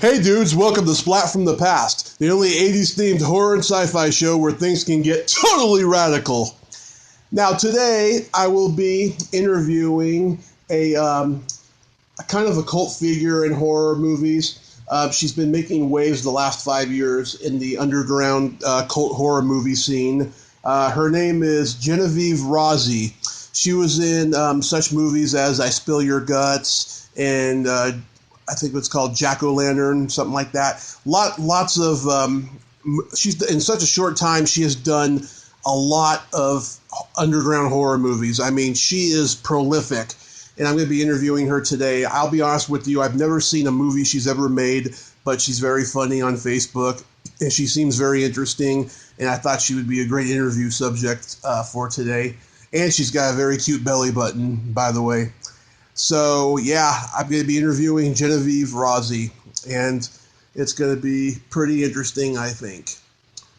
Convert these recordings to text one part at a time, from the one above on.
Hey dudes, welcome to Splat from the Past, the only 80s themed horror and sci-fi show where things can get totally radical. Now today I will be interviewing a kind of a cult figure in horror movies. She's been making waves the last 5 years in the underground cult horror movie scene. Her name is Genoveva Rossi. She was in such movies as I Spill Your Guts and I think it's called Jack-O-Lantern, something like that. Lots of she's in such a short time. She has done a lot of underground horror movies. I mean, she is prolific, and I'm going to be interviewing her today. I'll be honest with you, I've never seen a movie she's ever made, but she's very funny on Facebook, and she seems very interesting, and I thought she would be a great interview subject for today. And she's got a very cute belly button, by the way. So, yeah, I'm going to be interviewing Genoveva Rossi, and it's going to be pretty interesting, I think.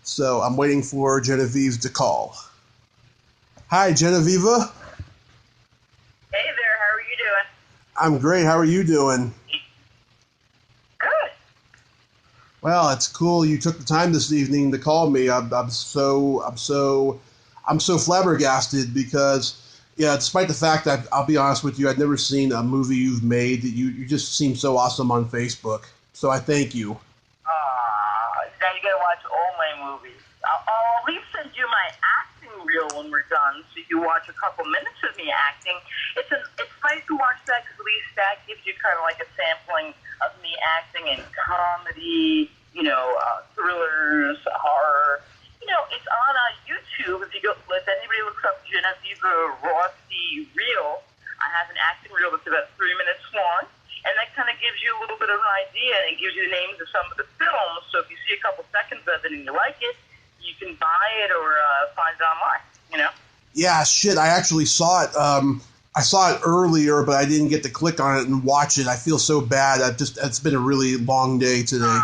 So, I'm waiting for Genoveva to call. Hi, Genoveva. Hey there, how are you doing? I'm great. How are you doing? Good. Well, it's cool you took the time this evening to call me. I'm so flabbergasted because, yeah, despite the fact that I'll be honest with you, I've never seen a movie you've made. You just seem so awesome on Facebook. So I thank you. Now you gotta watch all my movies. I'll at least send you my acting reel when we're done, so you can watch a couple minutes of me acting. It's nice to watch that because at least that gives you kind of like a sampling of me acting in comedy, thrillers, horror. It's on YouTube. If anybody looks up Genoveva Rossi reel, I have an acting reel that's about 3 minutes long, and that kind of gives you a little bit of an idea, and it gives you the names of some of the films. So if you see a couple seconds of it and you like it, you can buy it or find it online. Yeah, shit. I actually saw it. I saw it earlier, but I didn't get to click on it and watch it. I feel so bad. It's been a really long day today.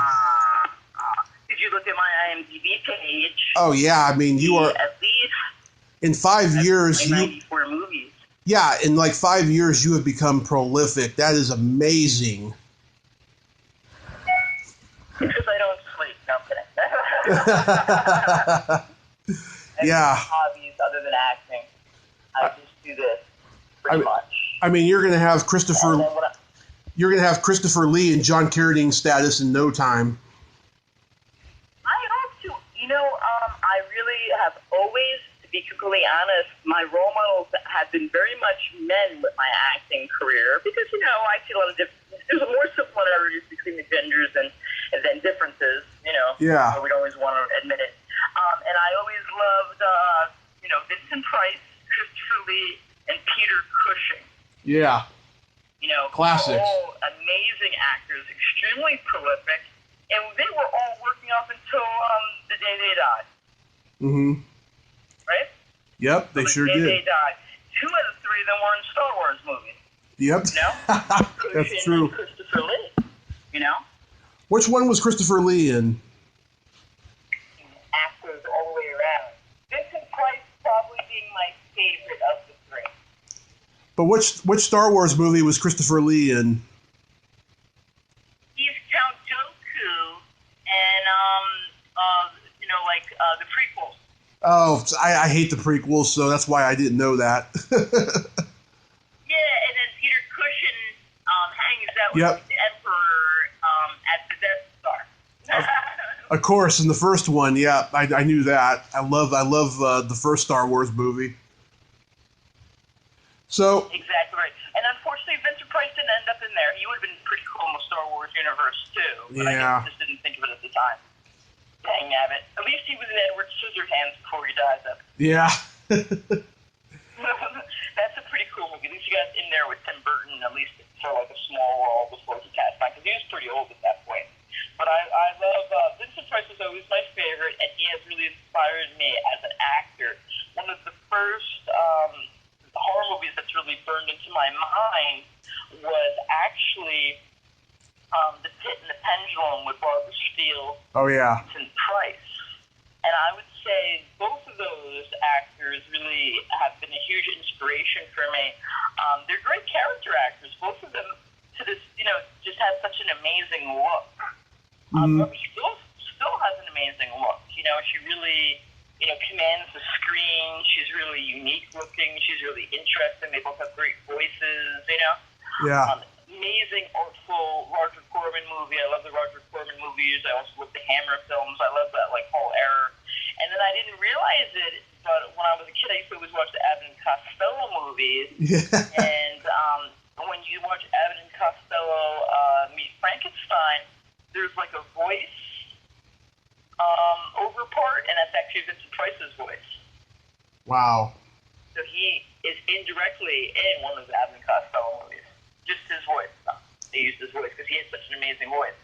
Did you look at my IMDb page? Oh yeah, I mean you are at least in 5 years. 94 movies. Yeah, in like 5 years you have become prolific. That is amazing. Because I don't sleep. No, I'm kidding. Yeah. Hobbies other than acting. I just do this pretty much. I mean, you're gonna have Christopher Lee and John Carradine status in no time. I hope to. I really have always, to be completely honest, my role models have been very much men with my acting career because, I see a lot of there's more similarities between the genders than differences, Yeah. We don't always want to admit it. And I always loved, Vincent Price, Christopher Lee, and Peter Cushing. Yeah. Classics. All amazing actors, extremely prolific, and they were all working up until the day they died. Mm-hmm. Right? Yep, they sure did. They died. 2 out of 3 of them were in Star Wars movies. Yep. That's true. And Christopher Lee. Which one was Christopher Lee in? Actors all the way around. Vincent Price probably being my favorite of the 3. But which Star Wars movie was Christopher Lee in? He's Count Dooku, and the prequels. Oh, I hate the prequels, so that's why I didn't know that. Yeah, and then Peter Cushing hangs out with the Emperor at the Death Star. Of course, in the first one, yeah, I knew that. I love the first Star Wars movie. So Exactly right. And unfortunately, Vincent Price didn't end up in there. He would have been pretty cool in the Star Wars universe, too. But I just didn't think of it at the time. Dang nabbit. At least he was in Edward Scissorhands before he died, though. Yeah. That's a pretty cool movie. At least you got in there with Tim Burton, at least for like a small role before he passed by, because he was pretty old at that point. But I love Vincent Price was always my favorite, and he has really inspired me as an actor. One of the first horror movies that's really burned into my mind was actually The Pit and the Pendulum with Barbara Steele. Oh yeah. And Price. And I would say both of those actors really have been a huge inspiration for me. They're great character actors. Both of them, to to this, just has such an amazing look. Mm-hmm. Still has an amazing look. She really, commands the screen. She's really unique looking. She's really interesting. They both have great voices. Yeah. Amazing, artful Roger Corman movie. I love the Roger Corman movies. I also love the Hammer films. I love that whole era. And then I didn't realize it, but when I was a kid, I used to always watch the Abbott and Costello movies. Yeah. And when you watch Abbott and Costello meet Frankenstein, there's like a voice over part, and that's actually Vincent Price's voice. Wow. So he is indirectly in one of the Abbott and Costello movies. Just his voice. They used his voice because he had such an amazing voice.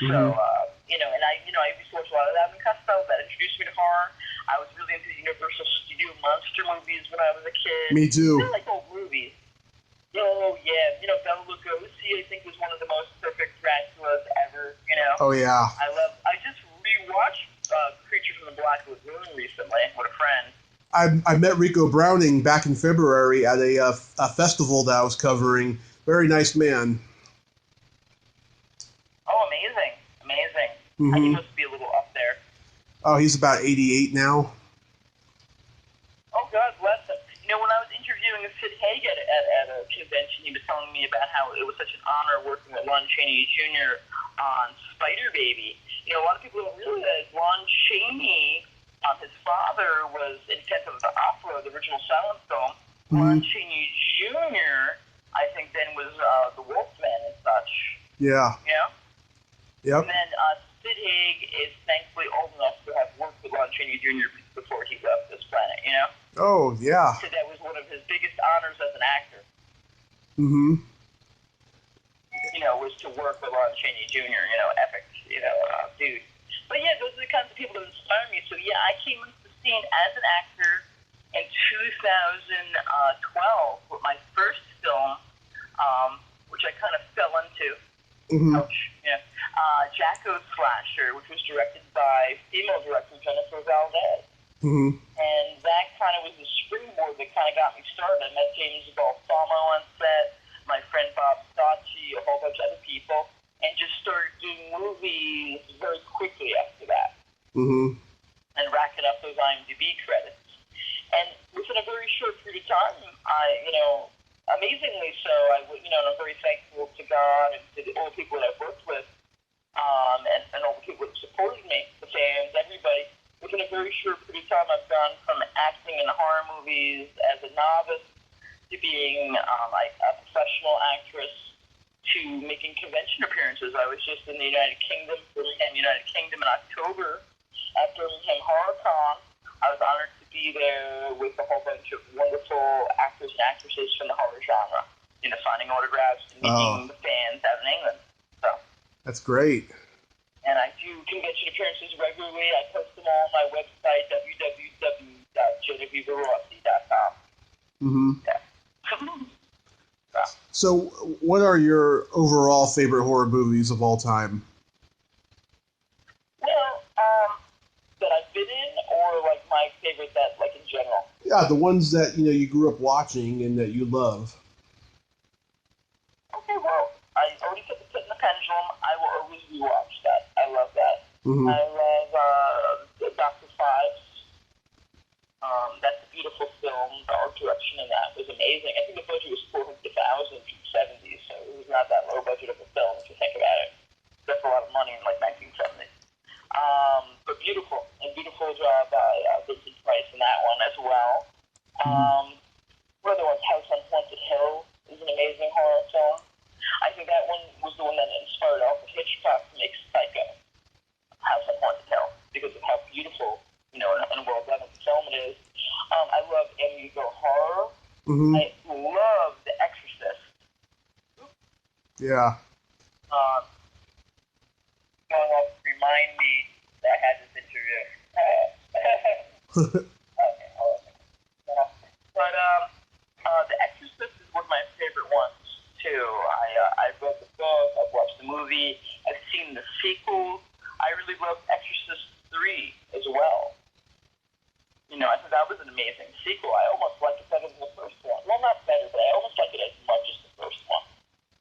Mm-hmm. So, and I used to watch a lot of Abbott and Costello. That introduced me to horror. I was really into the Universal Studio monster movies when I was a kid. Me too. I like old movies. Oh, yeah. Bela Lugosi, I think, was one of the most perfect Draculas ever, Oh, yeah. I just rewatched Creature from the Black Lagoon recently with a friend. I met Rico Browning back in February at a festival that I was covering. Very nice man. Oh, amazing. Mm-hmm. He must be a little up there. Oh, he's about 88 now. Oh, God bless him. When I was interviewing Sid Haig at a convention, he was telling me about how it was such an honor working with Lon Chaney Jr. on Spider Baby. A lot of people don't realize Lon Chaney, his father, was in Phantom of the Opera, the original silent film. Mm-hmm. Lon Chaney Jr., I think, then was the Wolfman and such. Yeah. Yep. And then Sid Haig is thankfully old enough to have worked with Lon Chaney Jr. before he left this planet, Oh, yeah. So that was one of his biggest honors as an actor. Mm-hmm. Was to work with Lon Chaney Jr., epic, dude. But yeah, those are the kinds of people that inspire me. So yeah, I came into the scene as an actor in 2012 with my first film, which I kind of fell into. Mm-hmm. Ouch. Yeah. Jacko Slasher, which was directed by female director Genoveva Rossi. Mm-hmm. And that kind of was the springboard that kind of got me started. I met James Balsamo on set, my friend Bob Stacci, a whole bunch of other people, and just started doing movies very quickly after that. Mm-hmm. And racking up those IMDb credits. And within a very short period of time, amazingly so, and I'm very thankful to God and to all the people that I've worked with, and all the people that supported me, the fans, everybody. Within a very short period of time, I've gone from acting in horror movies as a novice to being a professional actress to making convention appearances. I was just in the Birmingham, United Kingdom in October at Birmingham HorrorCon. I was honored to be there with a whole bunch of wonderful actors and actresses from the horror genre, signing autographs and meeting the fans out in England. So that's great. And I do convention appearances regularly. I post them all on my website, www.genovevarossi.com. Mm-hmm. Yeah. So, what are your overall favorite horror movies of all time? Well, that I've been in, or like my favorite that, like in general? Yeah, the ones that you grew up watching and that you love. Okay, well, I already put the Pit in the Pendulum. I will always rewatch that. I love that. Mm-hmm. I love Dr. Fives. That's a beautiful film. The art direction in that was amazing. I think the budget was $400,000 in the 70s, so it was not that low budget of a film if you think about it. That's a lot of money in like 1970s. But beautiful, and beautiful job by Vincent Price in that one as well. What other ones? House on Haunted Hill is an amazing horror film. I think that one was the one that inspired Alfred Hitchcock to make Psycho, House on Haunted Hill, because of how beautiful, and well-done the film it is. I love Amityville Horror. Mm-hmm. I love The Exorcist. Yeah. Going off to remind me that I had this interview. But The Exorcist is one of my favorite ones too. I've read the book, I've watched the movie, I've seen the sequel. I really love Exorcist 3 as well. I thought that was an amazing sequel. I almost like it better than the first one. Well, not better, but I almost like it as much as the first one.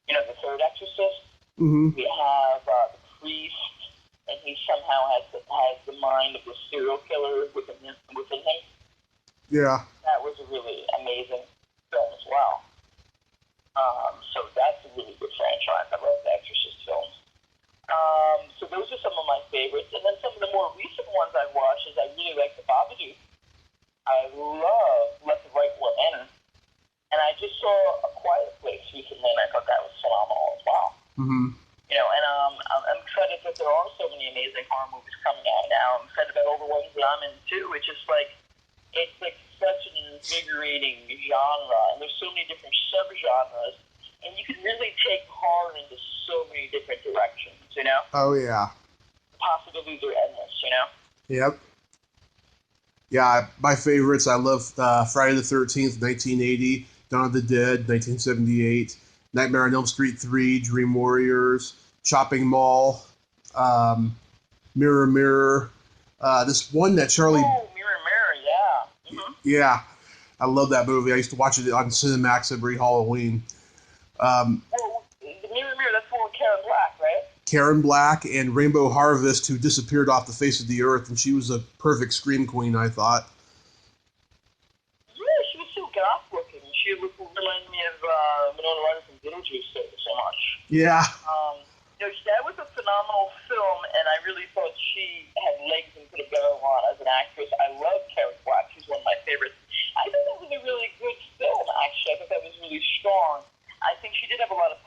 The third exorcist. Mm-hmm. We have the priest, and he somehow has the mind of the serial killer within him. Yeah. That was a really amazing film as well. So that's a really good franchise. I love the Exorcist films. So those are some of my favorites. And then some of the more recent ones I've watched is I really like The Babadook. I love Let the Right One In. And I just saw A Quiet Place recently, and I thought that was phenomenal as well. Mm-hmm. I'm excited that there are so many amazing horror movies coming out now. I'm excited about all the ones that I'm in, too. It's just it's such an invigorating genre, and there's so many different subgenres, and you can really take horror into so many different directions, Oh, yeah. The possibilities are endless, Yep. Yeah, my favorites, I love Friday the 13th, 1980, Dawn of the Dead, 1978, Nightmare on Elm Street 3, Dream Warriors, Chopping Mall, Mirror Mirror, this one that Charlie... Oh, Mirror Mirror, yeah. Mm-hmm. Yeah, I love that movie. I used to watch it on Cinemax every Halloween. Well, the Mirror Mirror, that's the one with Karen Black, right? Karen Black and Rainbow Harvest, who disappeared off the face of the earth, and she was a perfect scream queen, I thought. Yeah, she was so goth looking. She reminded me of Winona Ryder from Beetlejuice so much. Yeah. That was a phenomenal film, and I really thought she had legs and could have gone on as an actress. I love Karen Black. She's one of my favorites. I thought that was a really good film, actually. I thought that was really strong. I think she did have a lot of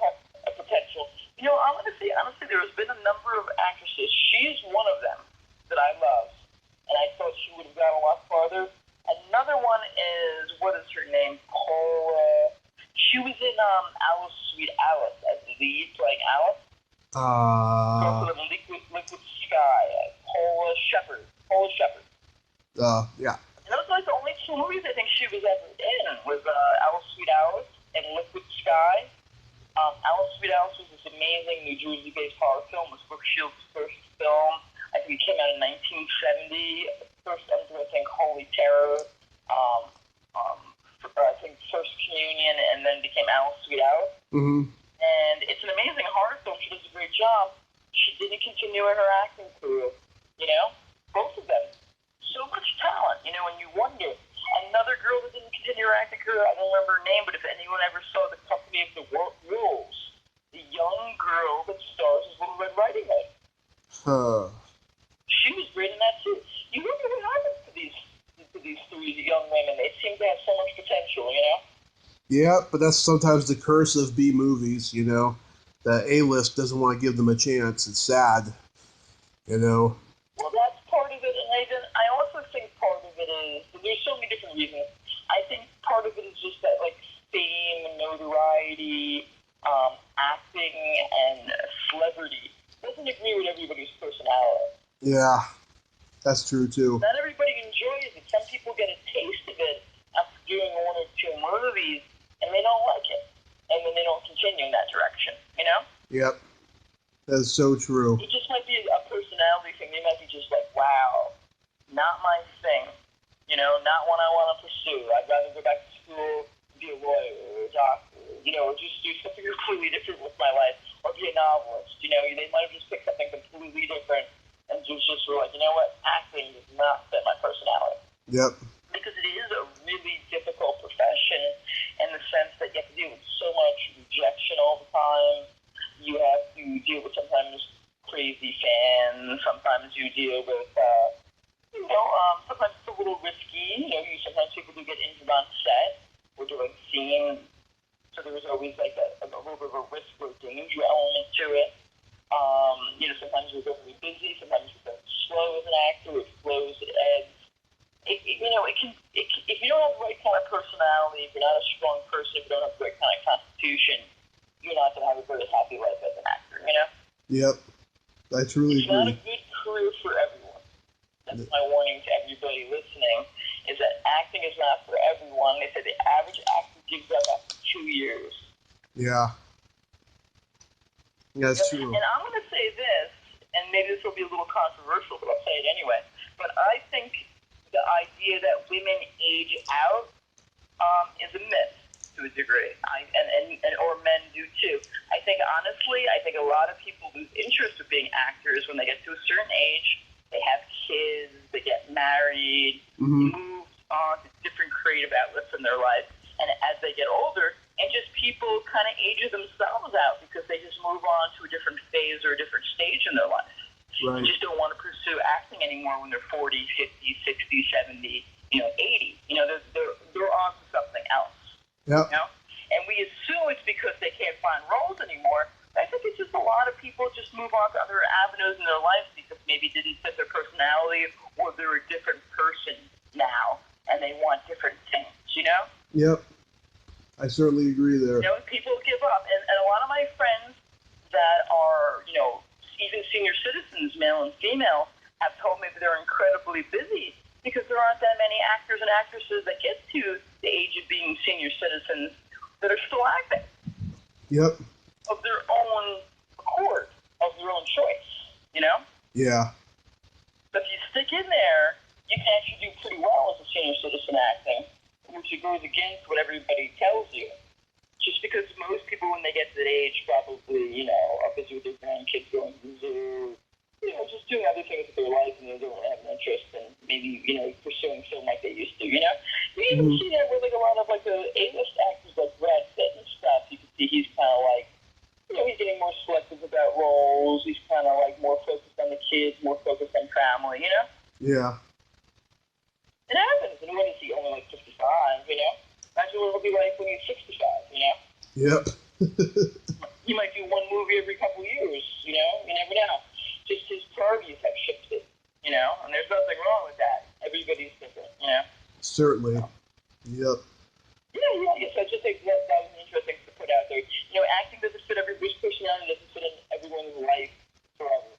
potential. I'm going to say, honestly, there has been a number of actresses. She's one of them that I love, and I thought she would have gone a lot farther. Another one is, what is her name? Paula. She was in Alice, Sweet Alice as the lead, playing Alice. Girl with liquid Sky. Paula Shepherd. Yeah. And those are the only two movies I think she was ever in, was Alice, Sweet Alice and Liquid Sky. Alice, Sweet Alice was this amazing New Jersey-based horror film. It was Brooke Shields' first film. I think it came out in 1970. First, I think, Holy Terror. I think First Communion, and then became Alice, Sweet Alice. Mm-hmm. And it's an amazing horror film. She does a great job. She didn't continue in her acting career. Both of them. So much talent, and you wonder. Another girl that didn't continue her acting career, I don't remember her name, but if anyone ever saw The Company of the Wolves, the young girl that stars as Little Red Riding Hood. She was great in that too. You wonder what happens to these three young women. They seem to have so much potential, Yeah, but that's sometimes the curse of B movies, The A-list doesn't want to give them a chance. It's sad, Well, that's part of it, and I also think part of it is, there's so many different reasons. I think part of it is just that, fame and notoriety, acting, and celebrity doesn't agree with everybody's personality. Yeah, that's true, too. Not everybody enjoys it. Some people get a taste of it after doing one or two movies, and they don't like it. And then they don't continue in that direction, Yep. That's so true. It just might be a personality thing. They might be just wow, not my thing. Not one I want to pursue. I'd rather go back to school, be a lawyer or a doctor, or just do something completely different with my life, or be a novelist. They might have just picked something completely different and just were like, acting does not fit my personality. Yep. Because it is a really difficult profession in the sense that you have to deal with so much rejection all the time. You have to deal with sometimes crazy fans. Sometimes you deal with, sometimes it's a little risky. Sometimes people do get injured on set or doing scenes. So there was always a little bit of a risk or danger element to it. Sometimes you're very busy. Sometimes you're very slow as an actor. It flows, and if you don't have the right kind of personality, if you're not a strong person, if you don't have the right kind of constitution, you're not going to have a very happy life as an actor, Yep. I truly agree. It's not a good career for everyone. That's my warning to everybody listening, is that acting is not for everyone. They say the average actor gives up after 2 years. Yeah. Yeah, that's true. And I'm going to say this, and maybe this will be a little controversial, but I'll say it anyway. But I think the idea that women age out is a myth. to a degree. And or men do too. I think honestly, a lot of people lose interest in being actors when they get to a certain age. They have kids, they get married, move on to different creative outlets in their life, and as they get older, and just people kind of age themselves out because they just move on to a different phase or a different stage in their life. Right. They just don't want to pursue acting anymore when they're 40, 50, 60, 70, 80. They're on to something else. Yep. And we assume it's because they can't find roles anymore. I think it's just a lot of people just move on to other avenues in their life because maybe it didn't fit their personality or they're a different person now and they want different things, Yep. I certainly agree there. People give up. And a lot of my friends that are, even senior citizens, male and female, have told me that they're incredibly busy because there aren't that many actors and actresses that get to the age of being senior citizens that are still acting. Yep. Of their own accord, of their own choice, Yeah. But if you stick in there, you can actually do pretty well as a senior citizen acting, which goes against what everybody tells you. Just because most people, when they get to that age, probably, are busy with their grandkids going to the zoo, just doing other things with their life, and they don't really have an interest in maybe, pursuing film like they used to, You even see that with, a lot of, the A-list actors like Brad Pitt and stuff. You can see he's kind of he's getting more selective about roles. He's kind of, more focused on the kids, more focused on family, Yeah. It happens. And when is he only, 55, Imagine what it'll be like when he's 65, Yep. He might do one movie every couple years, You never know. Just his priorities have shifted, And there's nothing wrong with that. Everybody's different, Certainly. Yep. Yeah. So I just think that was an interesting thing to put out there. Acting doesn't fit everybody's personality, doesn't fit in everyone's life forever.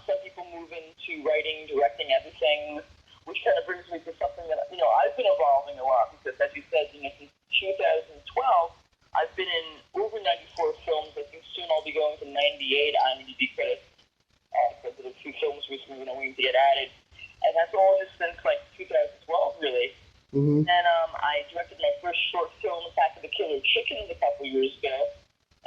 Some people move into writing, directing, other things, which kind of brings me to something that, I've been evolving a lot because, as you said, since 2012, I've been in over 94 films. I think soon I'll be going to 98 IMDb credits because of the few films recently waiting to get added. And that's all just since, 2012, really. Mm-hmm. And I directed my first short film, Attack of the Killer Chickens, a couple years ago.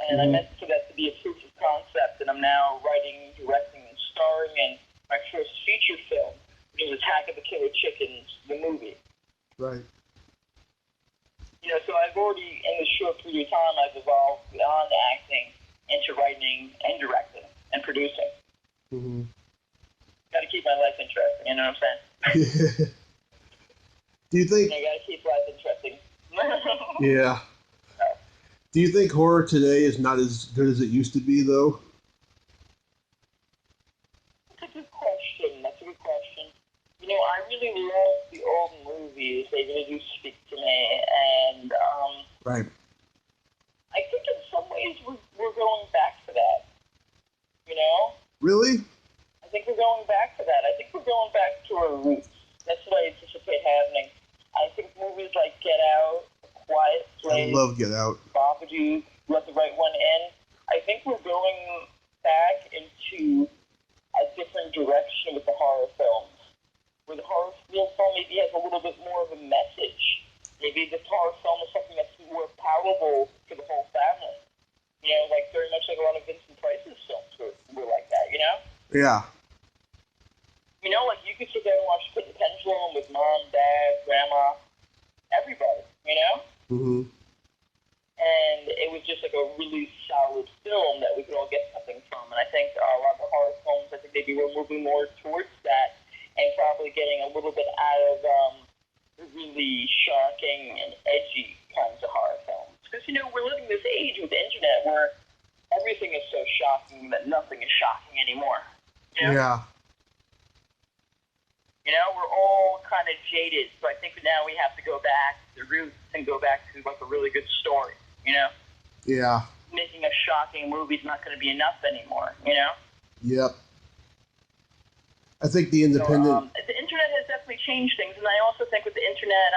And I meant for that to be a proof of concept. And I'm now writing, directing, and starring in my first feature film, which is Attack of the Killer Chickens, the movie. Right. So I've already, in this short period of time, I've evolved beyond acting into writing and directing and producing. Mm-hmm. Got to keep my life interesting, you know what I'm saying? Do you think... Got to keep life interesting. Yeah. Do you think horror today is not as good as it used to be, though? That's a good question. I really love the old movies. They really do speak to me. And right. I think in some ways we're going back to that. Really? I think we're going back to that. I think we're going back to our roots. That's what I anticipate happening. I think movies like Get Out, Quiet Place, I love Get Out, Babadook, Let the Right One In. I think we're going back into a different direction with the horror films. Where the horror film maybe has a little bit more of a message. Maybe the horror film is something that's more palatable to the whole family. Very much like a lot of Vincent Price's films were like that, Yeah. You could sit there and watch Pit the Pendulum with mom, dad, grandma, everybody, Mm-hmm. And it was just a really solid film that we could all get something from. And I think a lot of the horror films, I think maybe we're moving more towards that and probably getting a little bit out of the really shocking and edgy kinds of horror films. Because, we're living this age with the internet where everything is so shocking that nothing is shocking anymore. Yeah. We're all kind of jaded, so I think now we have to go back to the roots and go back to a really good story, Yeah. Making a shocking movie is not going to be enough anymore, Yep. I think the independent... the internet has definitely changed things, and I also think with the internet,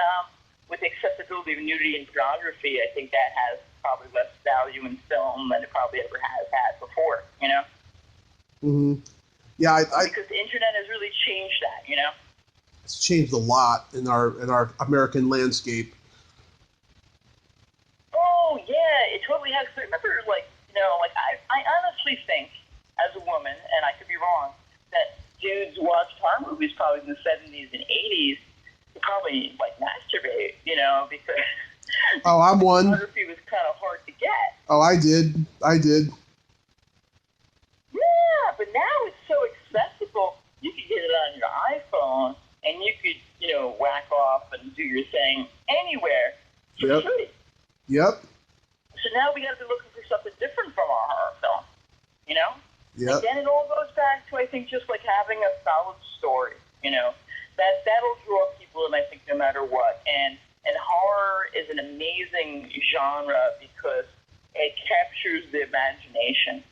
with the accessibility of nudity and pornography, I think that has probably less value in film than it probably ever has had before, Mm-hmm. Yeah, because the internet has really changed that, It's changed a lot in our American landscape. Oh, yeah, it totally has. I remember, like, you know, like, I honestly think, as a woman, and I could be wrong, that dudes watched horror movies probably in the 70s and 80s to probably, like, masturbate, you know, because Oh, I'm one. pornography was kind of hard to get. Oh, I did. Yeah, but now it's so accessible. You can get it on your iPhone, and you could, you know, whack off and do your thing anywhere for free. Yep. So now we got to be looking for something different from our horror film, you know? Yep. Again, it all goes back to, I think, just like having a solid story, you know? That'll draw people in, I think, no matter what. And horror is an amazing genre because it captures the imagination,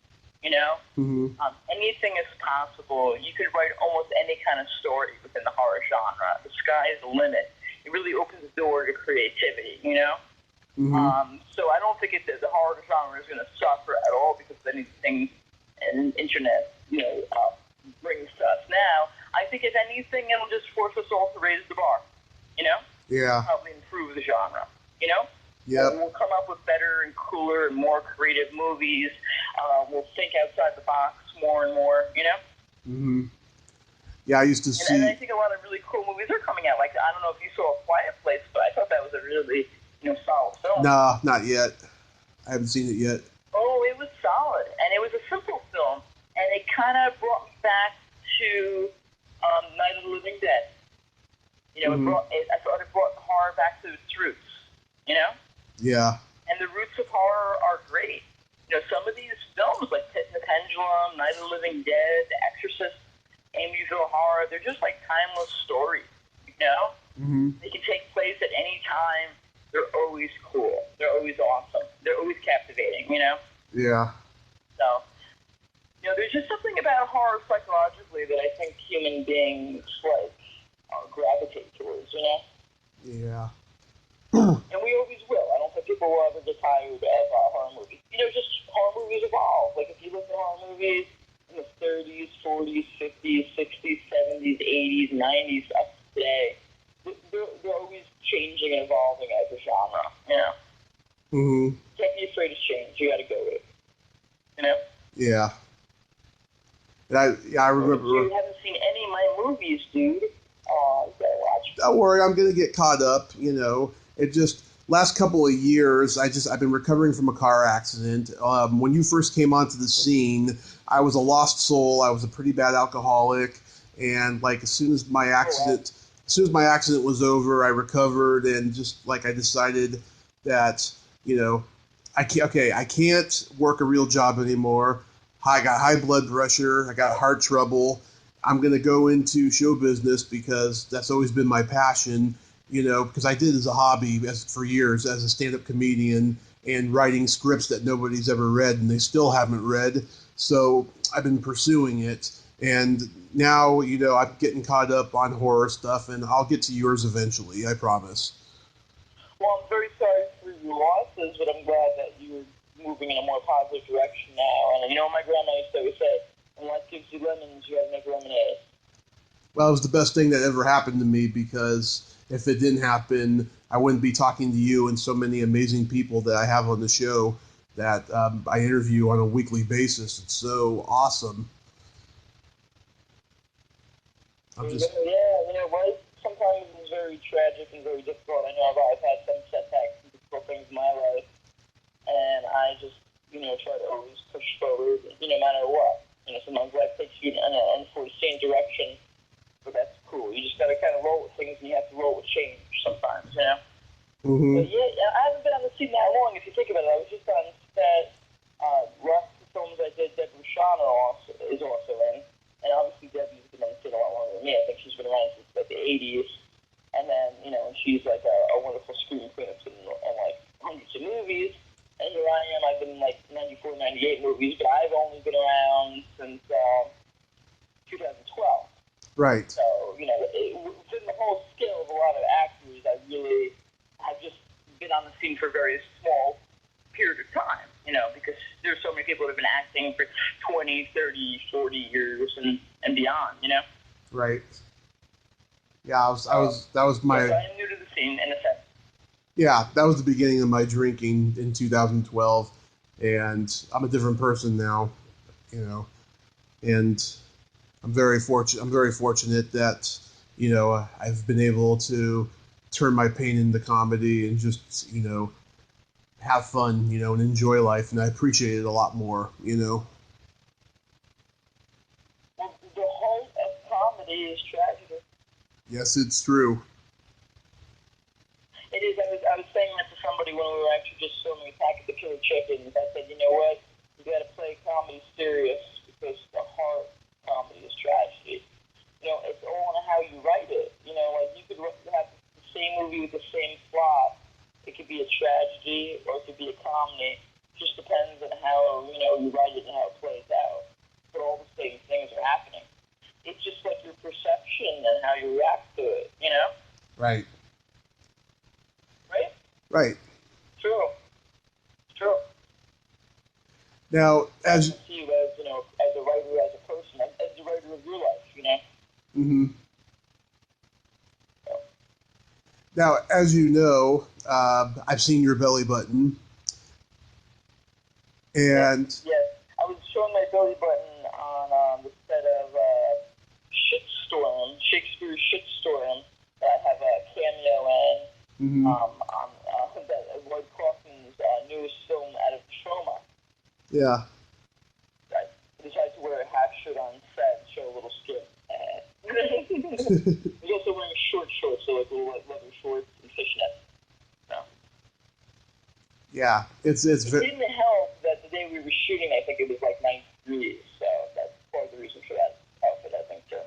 you know? Mm-hmm. Anything is possible. You could write almost any kind of story within the horror genre. The sky is the limit. It really opens the door to creativity, you know? Mm-hmm. So I don't think the horror genre is going to suffer at all because of anything the internet, you know, brings to us now. I think if anything, it'll just force us all to raise the bar, you know? Yeah. Probably improve the genre, you know? Yep. We'll come up with better and cooler and more creative movies. We'll think outside the box more and more, you know? Mm-hmm. Yeah, I used to see... And I think a lot of really cool movies are coming out. Like, I don't know if you saw A Quiet Place, but I thought that was a really, you know, solid film. Nah, not yet. I haven't seen it yet. Oh, it was solid. And it was a simple film. And it kind of brought me back to Night of the Living Dead. You know, I thought it brought horror back to its roots, you know? Yeah. And the roots of horror are great. You know, some of these films, like Pit and the Pendulum, Night of the Living Dead, The Exorcist, Amityville Horror, they're just like timeless stories, you know? Mm-hmm. They can take place at any time. They're always cool. They're always awesome. They're always captivating, you know? Yeah. So, you know, there's just something about horror psychologically that I think human beings, like, gravitate towards, you know? Yeah. And we always will. I don't think people will ever get tired of horror movies. You know, just horror movies evolve. Like, if you look at horror movies in the 30s, 40s, 50s, 60s, 70s, 80s, 90s, up to today, they're always changing and evolving as a genre, you know? Mm-hmm. Can't be afraid of change. You gotta go with it, you know? Yeah. And I remember... If you haven't seen any of my movies, dude, you gotta watch. Don't worry, I'm gonna get caught up, you know. It just... Last couple of years, I've been recovering from a car accident. When you first came onto the scene, I was a lost soul. I was a pretty bad alcoholic, and like as soon as my accident was over, I recovered, and just like I decided that, you know, I can't work a real job anymore. I got high blood pressure. I got heart trouble. I'm gonna go into show business because that's always been my passion. You know, because I did it as a hobby for years as a stand-up comedian and writing scripts that nobody's ever read and they still haven't read. So I've been pursuing it. And now, you know, I'm getting caught up on horror stuff, and I'll get to yours eventually, I promise. Well, I'm very sorry for your losses, but I'm glad that you're moving in a more positive direction now. And you know, my grandma used to always say, when life gives you lemons, you have to make lemonade. Well, it was the best thing that ever happened to me because... If it didn't happen, I wouldn't be talking to you and so many amazing people that I have on the show that I interview on a weekly basis. It's so awesome. Yeah, you know, life sometimes is very tragic and very difficult. I know I've had some setbacks and difficult things in my life, and I just, you know, try to always push forward, you know, no matter what. You know, sometimes life takes you in an unforeseen direction. But that's cool. You just got to kind of roll with things, and you have to roll with change sometimes, you know? Mm-hmm. But yeah, I haven't been on the scene that long, if you think about it. I was just on set. Lots of films I did, Deborah is also in. And obviously Debbie's been on the scene a lot longer than me. I think she's been around since like the 80s. And then, you know, she's like a wonderful screen queen that's been in like hundreds of movies. And here I am. I've been in like 94, 98 movies, but I've only been around since 2012. Right. So, you know, within the whole scale of a lot of actors, I've just been on the scene for a very small period of time, you know, because there's so many people that have been acting for 20, 30, 40 years and beyond, you know? Right. Yeah, that was my... Yes, I am new to the scene, in a sense. Yeah, that was the beginning of my drinking in 2012, and I'm a different person now, and I'm very fortunate. I'm very fortunate that I've been able to turn my pain into comedy and just have fun, and enjoy life, and I appreciate it a lot more. Well, the heart of comedy is tragedy. Yes, it's true. It is. I was saying that to somebody when we were actually just filming Attack of the Killer Chickens. I said, you know what? You got to play comedy serious because the heart of comedy is tragedy. It's all on how you write it. Like you could have the same movie with the same plot. It could be a tragedy or it could be a comedy. It just depends on how you write it and how it plays out. But all the same things are happening. It's just like your perception and how you react to it. Right. Right? Right. True. True. Now, I can see you as a writer, as a person, as a writer of your life. Mm-hmm. Now, as you know, I've seen your belly button, and yes. I was showing my belly button on the set of Shitstorm, Shakespeare's Shitstorm, that I have a cameo in on Lloyd Kaufman's newest film out of Trauma. Yeah. I decided to wear a half shirt on set and show a little skin. He's also wearing short shorts, so like little leather shorts and fishnets. So. Yeah, it didn't help that the day we were shooting, I think it was like 90 degrees, so that's part of the reason for that outfit, I think, too.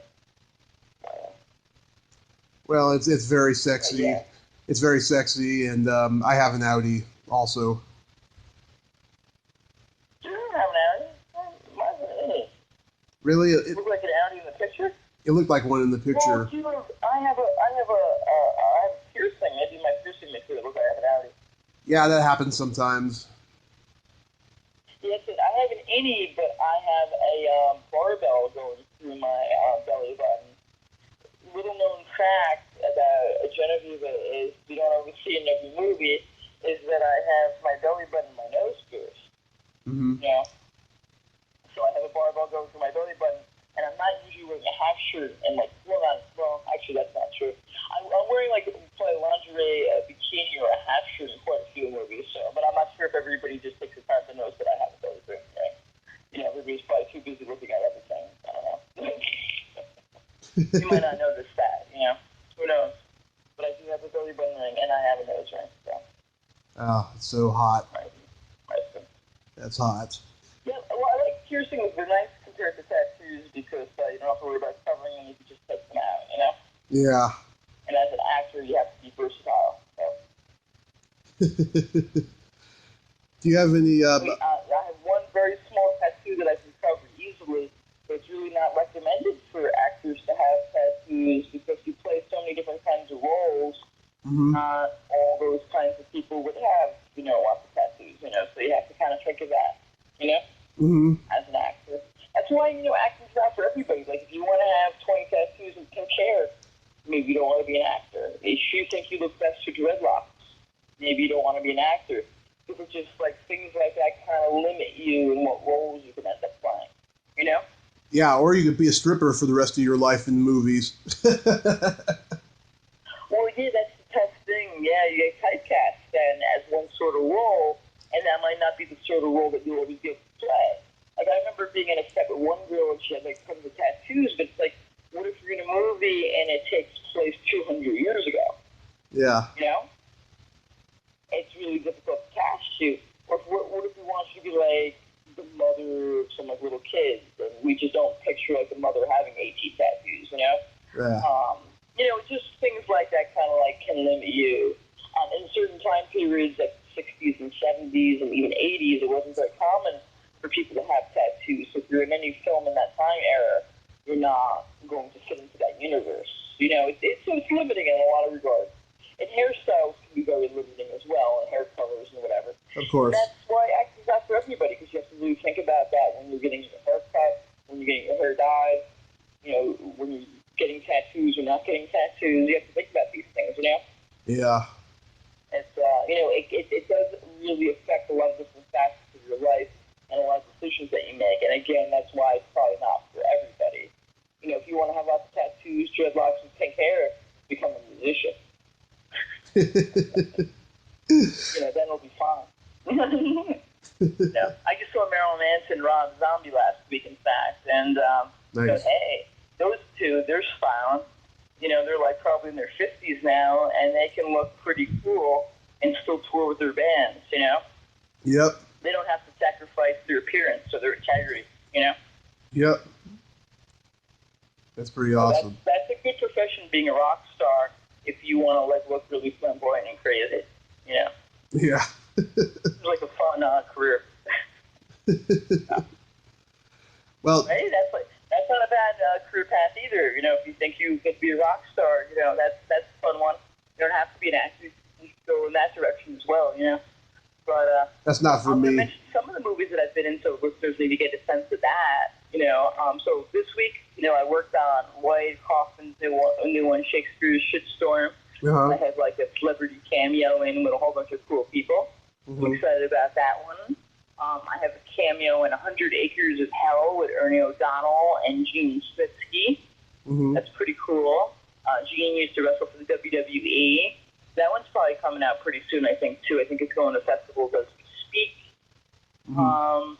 Well, it's very sexy. Yeah. It's very sexy, and I have an Audi also. You don't have an Audi? Mine's an Innie. Really? It looked like an Audi in the picture? It looked like one in the picture. Well, I have a piercing. Maybe my piercing makes it look like I have an Audi. Yeah, that happens sometimes. Yes, I have an Innie, but I have a barbell going through my belly button. Little known fact about Genoveva is, you don't always see in every movie, is that I have my belly button and my nose pierced. Mm-hmm. So I have a barbell going through my belly button, and I'm not usually wearing a half shirt and actually that's not true. I'm wearing like probably lingerie, a bikini, or a half shirt in quite a few movies. So, but I'm not sure if everybody just takes the time to notice that I have a belly button. Right? Everybody's probably too busy looking at everything. I don't know. You might not notice that. Who knows? But I do have a belly button ring, and I have a nose ring. So. Oh, it's so hot. Right. That's hot. Yeah, well, I like piercings. They're nice compared to tattoos because you don't have to worry about covering them. You can just take them out, Yeah. And as an actor, you have to be versatile. So. Do you have any... I have one very small tattoo that I can cover easily, but it's really not recommended for actors to have tattoos because you play so many different kinds of roles. Mm-hmm. Not all those kinds of people would have, lots of tattoos, so you have to kind of think of that, Mm-hmm. as an actor. That's why, acting's not for everybody. Like, if you want to have 20 tattoos and don't care, maybe you don't want to be an actor. If you think you look best with dreadlocks, maybe you don't want to be an actor. People just, like, things like that kind of limit you in what roles you can end up playing, Yeah, or you could be a stripper for the rest of your life in movies. Well, yeah, that's the tough thing. Yeah, you get typecast then as one sort of role, and that might not be the sort of role that you always get to play. Like, I remember being in a set with one girl, and she had, like, tons of tattoos, but it's like, what if you're in a movie and it takes place 200 years ago? Yeah. It's really difficult to cast you. Or what if we want you to be, like, the mother of some, like, little kids, and we just don't picture, like, the mother having 18 tattoos, Yeah. Just things like that kind of, like, can limit you. In certain time periods, like the 60s and 70s and even 80s, it wasn't very common for people to have tattoos. So if you're in any film in that time era, you're not going to fit into that universe. It's limiting in a lot of regards. And hairstyles can be very limiting as well, and hair colors and whatever. Of course. And that's why acting's not for everybody, because you have to really think about that when you're getting your hair cut, when you're getting your hair dyed, when you're getting tattoos or not getting tattoos. You have to think about these things, Yeah. It's it does really affect a lot of different facets of your life and a lot of decisions that you make. And again, that's why it's probably not for everybody. If you want to have lots of tattoos, dreadlocks, and pink hair, become a musician. Then it'll be fine. I just saw Marilyn Manson, Rob Zombie last week, in fact, and nice. hey, those two, they're smiling. They're like probably in their 50s now, and they can look pretty cool and still tour with their bands. Yep. They don't have to sacrifice their appearance or their integrity. Yep. That's pretty awesome. That's a good profession, being a rock star, if you want to look really flamboyant and crazy. Yeah. It's like a fun career. Well, hey, that's not a bad career path either. If you think you could be a rock star, that's a fun one. You don't have to be an actor. You can go in that direction as well. But that's not for I'm me. going to mention some of the movies that I've been in, so listeners need to get a sense of that. So this week, I worked on Lloyd Kaufman's new one, Shakespeare's Shitstorm. Uh-huh. I had a celebrity cameo in with a whole bunch of cool people. Mm-hmm. I'm excited about that one. I have a cameo in 100 Acres of Hell with Ernie O'Donnell and Gene Smitsky. Mm-hmm. That's pretty cool. Gene used to wrestle for the WWE. That one's probably coming out pretty soon, I think, too. I think it's going to festivals as we speak. Mm-hmm.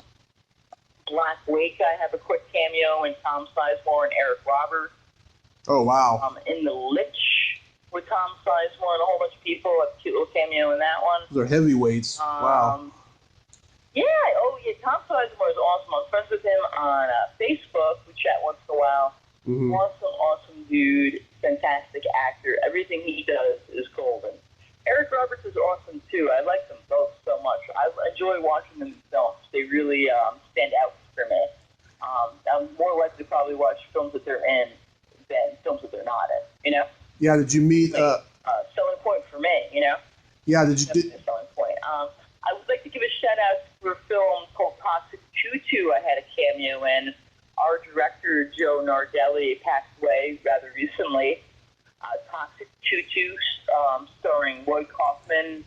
Black Wake, I have a quick cameo in Tom Sizemore and Eric Roberts. Oh, wow. In The Lich with Tom Sizemore and a whole bunch of people. A cute little cameo in that one. Those are heavyweights. Wow. Yeah, Tom Sizemore is awesome. I'm friends with him on Facebook. We chat once in a while. Mm-hmm. Awesome dude. Fantastic actor. Everything he does is golden. Eric Roberts is awesome, too. I like them both so much. I enjoy watching them in films. They really stand out for me. I'm more likely to probably watch films that they're in than films that they're not in, Yeah, did you meet... selling point for me, Yeah, did you... A selling point. I would like to give a shout-out for a film called Toxic Tutu I had a cameo in. Our director, Joe Nardelli, passed away rather recently. Toxic Tutu, starring Lloyd Kaufman,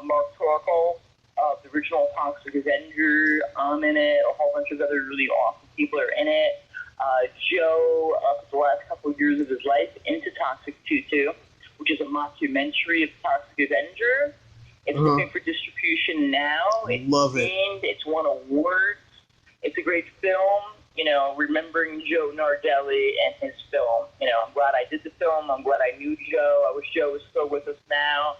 Mark Torkel, the original Toxic Avenger, in it. A whole bunch of other really awesome people are in it. Joe, for the last couple of years of his life, into Toxic Tutu, which is a mockumentary of Toxic Avenger. It's looking for distribution now. Love it. It's won awards. It's a great film. Remembering Joe Nardelli and his film. I'm glad I did the film. I'm glad I knew Joe. I wish Joe was still with us now.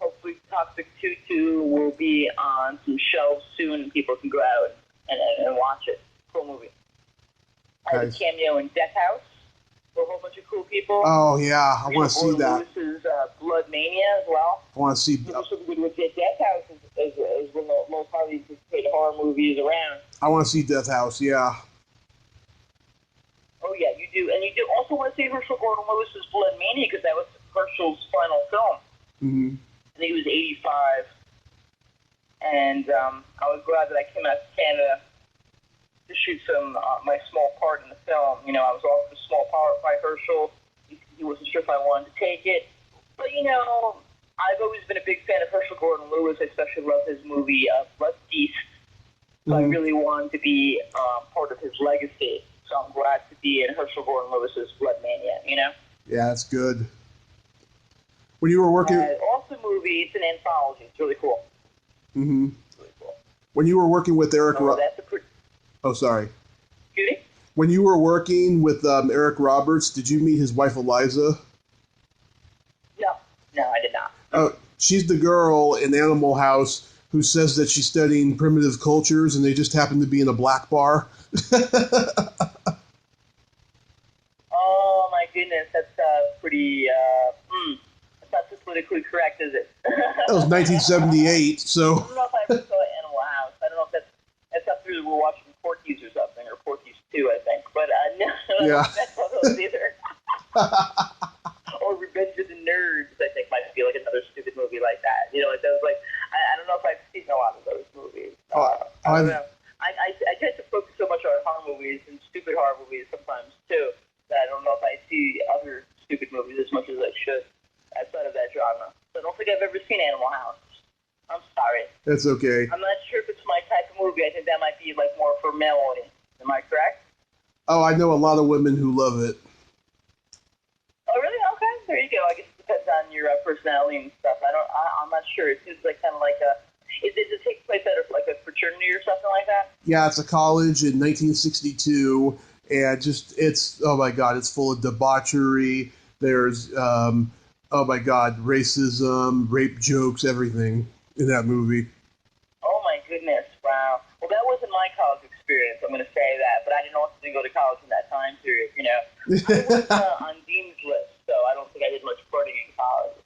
Hopefully Toxic Tutu will be on some shelves soon and people can go out and watch it. Cool movie. I have a cameo in Death House with a whole bunch of cool people. Oh, yeah. I want to see that. Lewis's Blood Mania as well. I want to see... Death House is one of the most highly anticipated horror movies around. I want to see Death House, yeah. Oh, yeah, you do. And you do also want to see Herschel Gordon Lewis's Blood Mania because that was Herschel's final film. Mm-hmm. I think he was 85. And I was glad that I came out to Canada to shoot my small part in the film. I was offered a small part by Herschel. He wasn't sure if I wanted to take it. But, I've always been a big fan of Herschel Gordon Lewis. I especially love his movie Blood Feast. So I really wanted to be part of his legacy. So I'm glad to be in Herschel Gordon Lewis's Blood Mania, Yeah, that's good. When you were working... awesome movie. It's an anthology. It's really cool. Mm-hmm. It's really cool. When you were working with Eric... Oh, sorry. Excuse me? When you were working with Eric Roberts, did you meet his wife, Eliza? No, I did not. Oh, she's the girl in Animal House who says that she's studying primitive cultures and they just happen to be in a black bar. Oh, my goodness. That's pretty... that's not so politically correct, is it? That was 1978, so... I don't know if I ever saw Animal House. I don't know if that's up through we're watching Porky's or something, or Porky's 2, I think. But no, yeah. That's one of those either. Or Revenge of the Nerds, I think, might be like another stupid movie like that. I don't know if I've seen a lot of those movies. I don't know. I tend to focus so much on horror movies and stupid horror movies sometimes, too, that I don't know if I see other stupid movies as much as I should. outside of that genre. So I don't think I've ever seen Animal House. I'm sorry. That's okay. I'm not sure if it's my type of movie. I think that might be like more for male audience. Am I correct? Oh, I know a lot of women who love it. Oh, really? Okay. There you go. I guess it depends on your personality and stuff. I'm not sure. It seems like kind of like a. Does it take place at like a fraternity or something like that? Yeah, it's a college in 1962, and it's oh my god, it's full of debauchery. There's oh my god, racism, rape jokes, everything in that movie. Oh my goodness! Wow. Well, that wasn't my college experience. I'm going to say that, but I didn't also go to college in that time period. You know, I was on Dean's list, so I don't think I did much partying in college.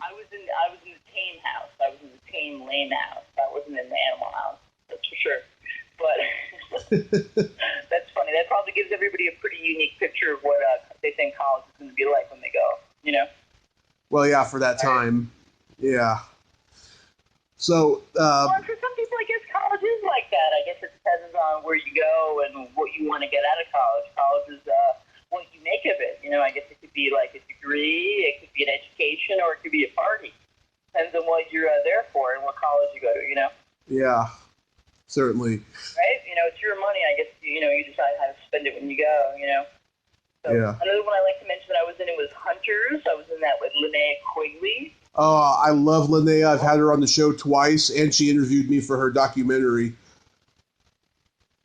I was in the tame house. I was in the tame lame house. I wasn't in the animal house. That's for sure. But that's funny. That probably gives everybody a pretty unique picture of what they think college is going to be like when they go. You know. Well, yeah, for that time, yeah. So, well, for some people, I guess college is like that. I guess it depends on where you go and what you want to get out of college. College is what you make of it. You know, I guess it could be like a degree, it could be an education, or it could be a party. Depends on what you're there for and what college you go to. You know. Yeah, certainly. Right? You know, it's your money. I guess you decide how to spend it when you go. You know. So yeah. Another one I like to mention that I was in it was Hunters. I was in that with Linnea Quigley. Oh, I love Linnea. I've had her on the show twice, and she interviewed me for her documentary.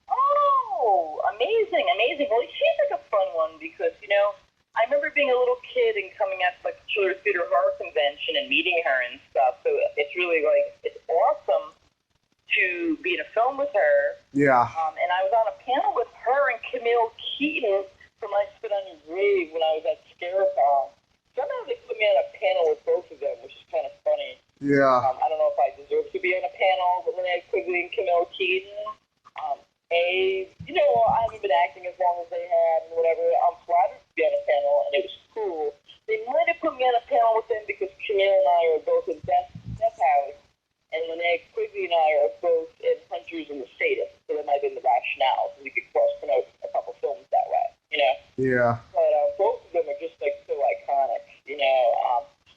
Oh, amazing. Well, she's like a fun one because, I remember being a little kid and coming out to like the Chiller Theater Horror Convention and meeting her and stuff. So it's really it's awesome to be in a film with her. Yeah. And I was on a panel with her and Camille Keaton from I Spit on Your Grave when I was at Scarecon. Somehow they put me on a panel with both of them, which is kind of funny. Yeah. I don't know if I deserve to be on a panel with Linnea Quigley and Camille Keaton. I haven't been acting as long as they have and whatever. I'm flattered to be on a panel, and it was cool. They might have put me on a panel with them because Camille and I are both in Death House, and Linnea Quigley and I are both in Hunters and the Sadists. So that might have been the rationale. So we could cross-promote a couple films that way, Yeah. But both of them are just so iconic,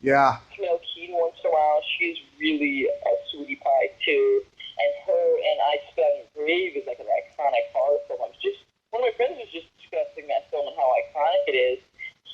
Yeah. Camille Keaton, once in a while, she's really a sweetie pie too. And her and I Spit on Your Grave is like an iconic horror film. One of my friends was just discussing that film and how iconic it is.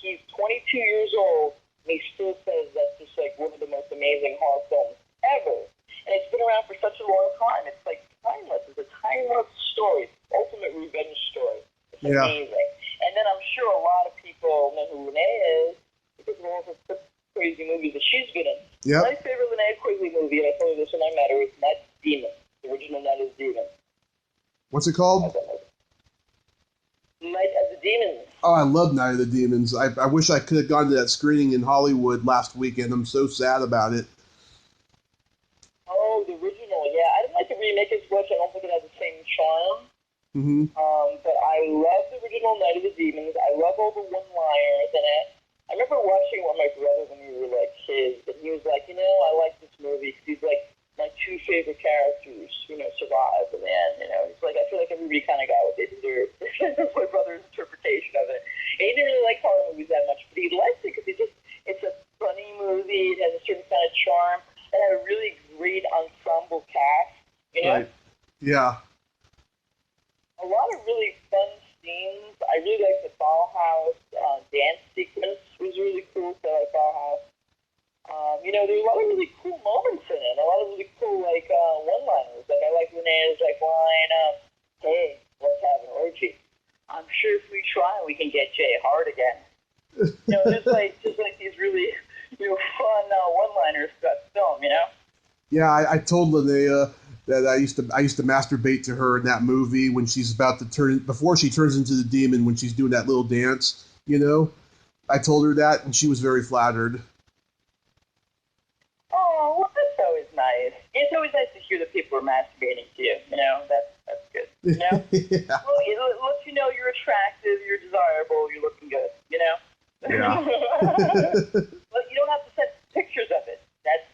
He's 22 years old, and he still says that's just like one of the most amazing horror films ever. And it's been around for such a long time. It's like timeless. It's a timeless story. Ultimate revenge story. It's amazing. And then I'm sure a lot of people know who Linnea is because of all the crazy movies that she's been in. Yep. My favorite Linnea Quigley movie, and I told you this when I met her, is Night of the Demon. The original Night of the Demon. What's it called? Night of the Demons. Oh, I love Night of the Demons. I wish I could have gone to that screening in Hollywood last weekend. I'm so sad about it. Oh, the original, yeah. I didn't like the remake as much. I don't think it has the same charm. Mm-hmm. But I love the original Night of the Demons. I love all the one-liners in it. I remember watching it with my brother when we were like kids, and he was like, I like this movie because he's like my two favorite characters, survive in the end. It's like I feel like everybody kind of got what they deserved. That's my brother's interpretation of it. And he didn't really like horror movies that much, but he liked it because it's a funny movie. It has a certain kind of charm. It had a really great ensemble cast. Right. Yeah. A lot of really fun scenes. I really liked the Bauhaus dance sequence. Was really cool. So I like Bauhaus. There were a lot of really cool moments in it. A lot of really cool one-liners. Like I like Linnea's line, "Hey, let's have an orgy. I'm sure if we try, we can get Jay hard again." Just like these really fun one-liners throughout the film. Yeah, I told Linnea that I used to masturbate to her in that movie when she's about to before she turns into the demon, when she's doing that little dance. I told her that, and she was very flattered. Oh, well, that's always nice. It's always nice to hear that people are masturbating to you. That's good. Yeah. Well, it lets you know you're attractive, you're desirable, you're looking good. Yeah. But you don't have to send pictures of it. That's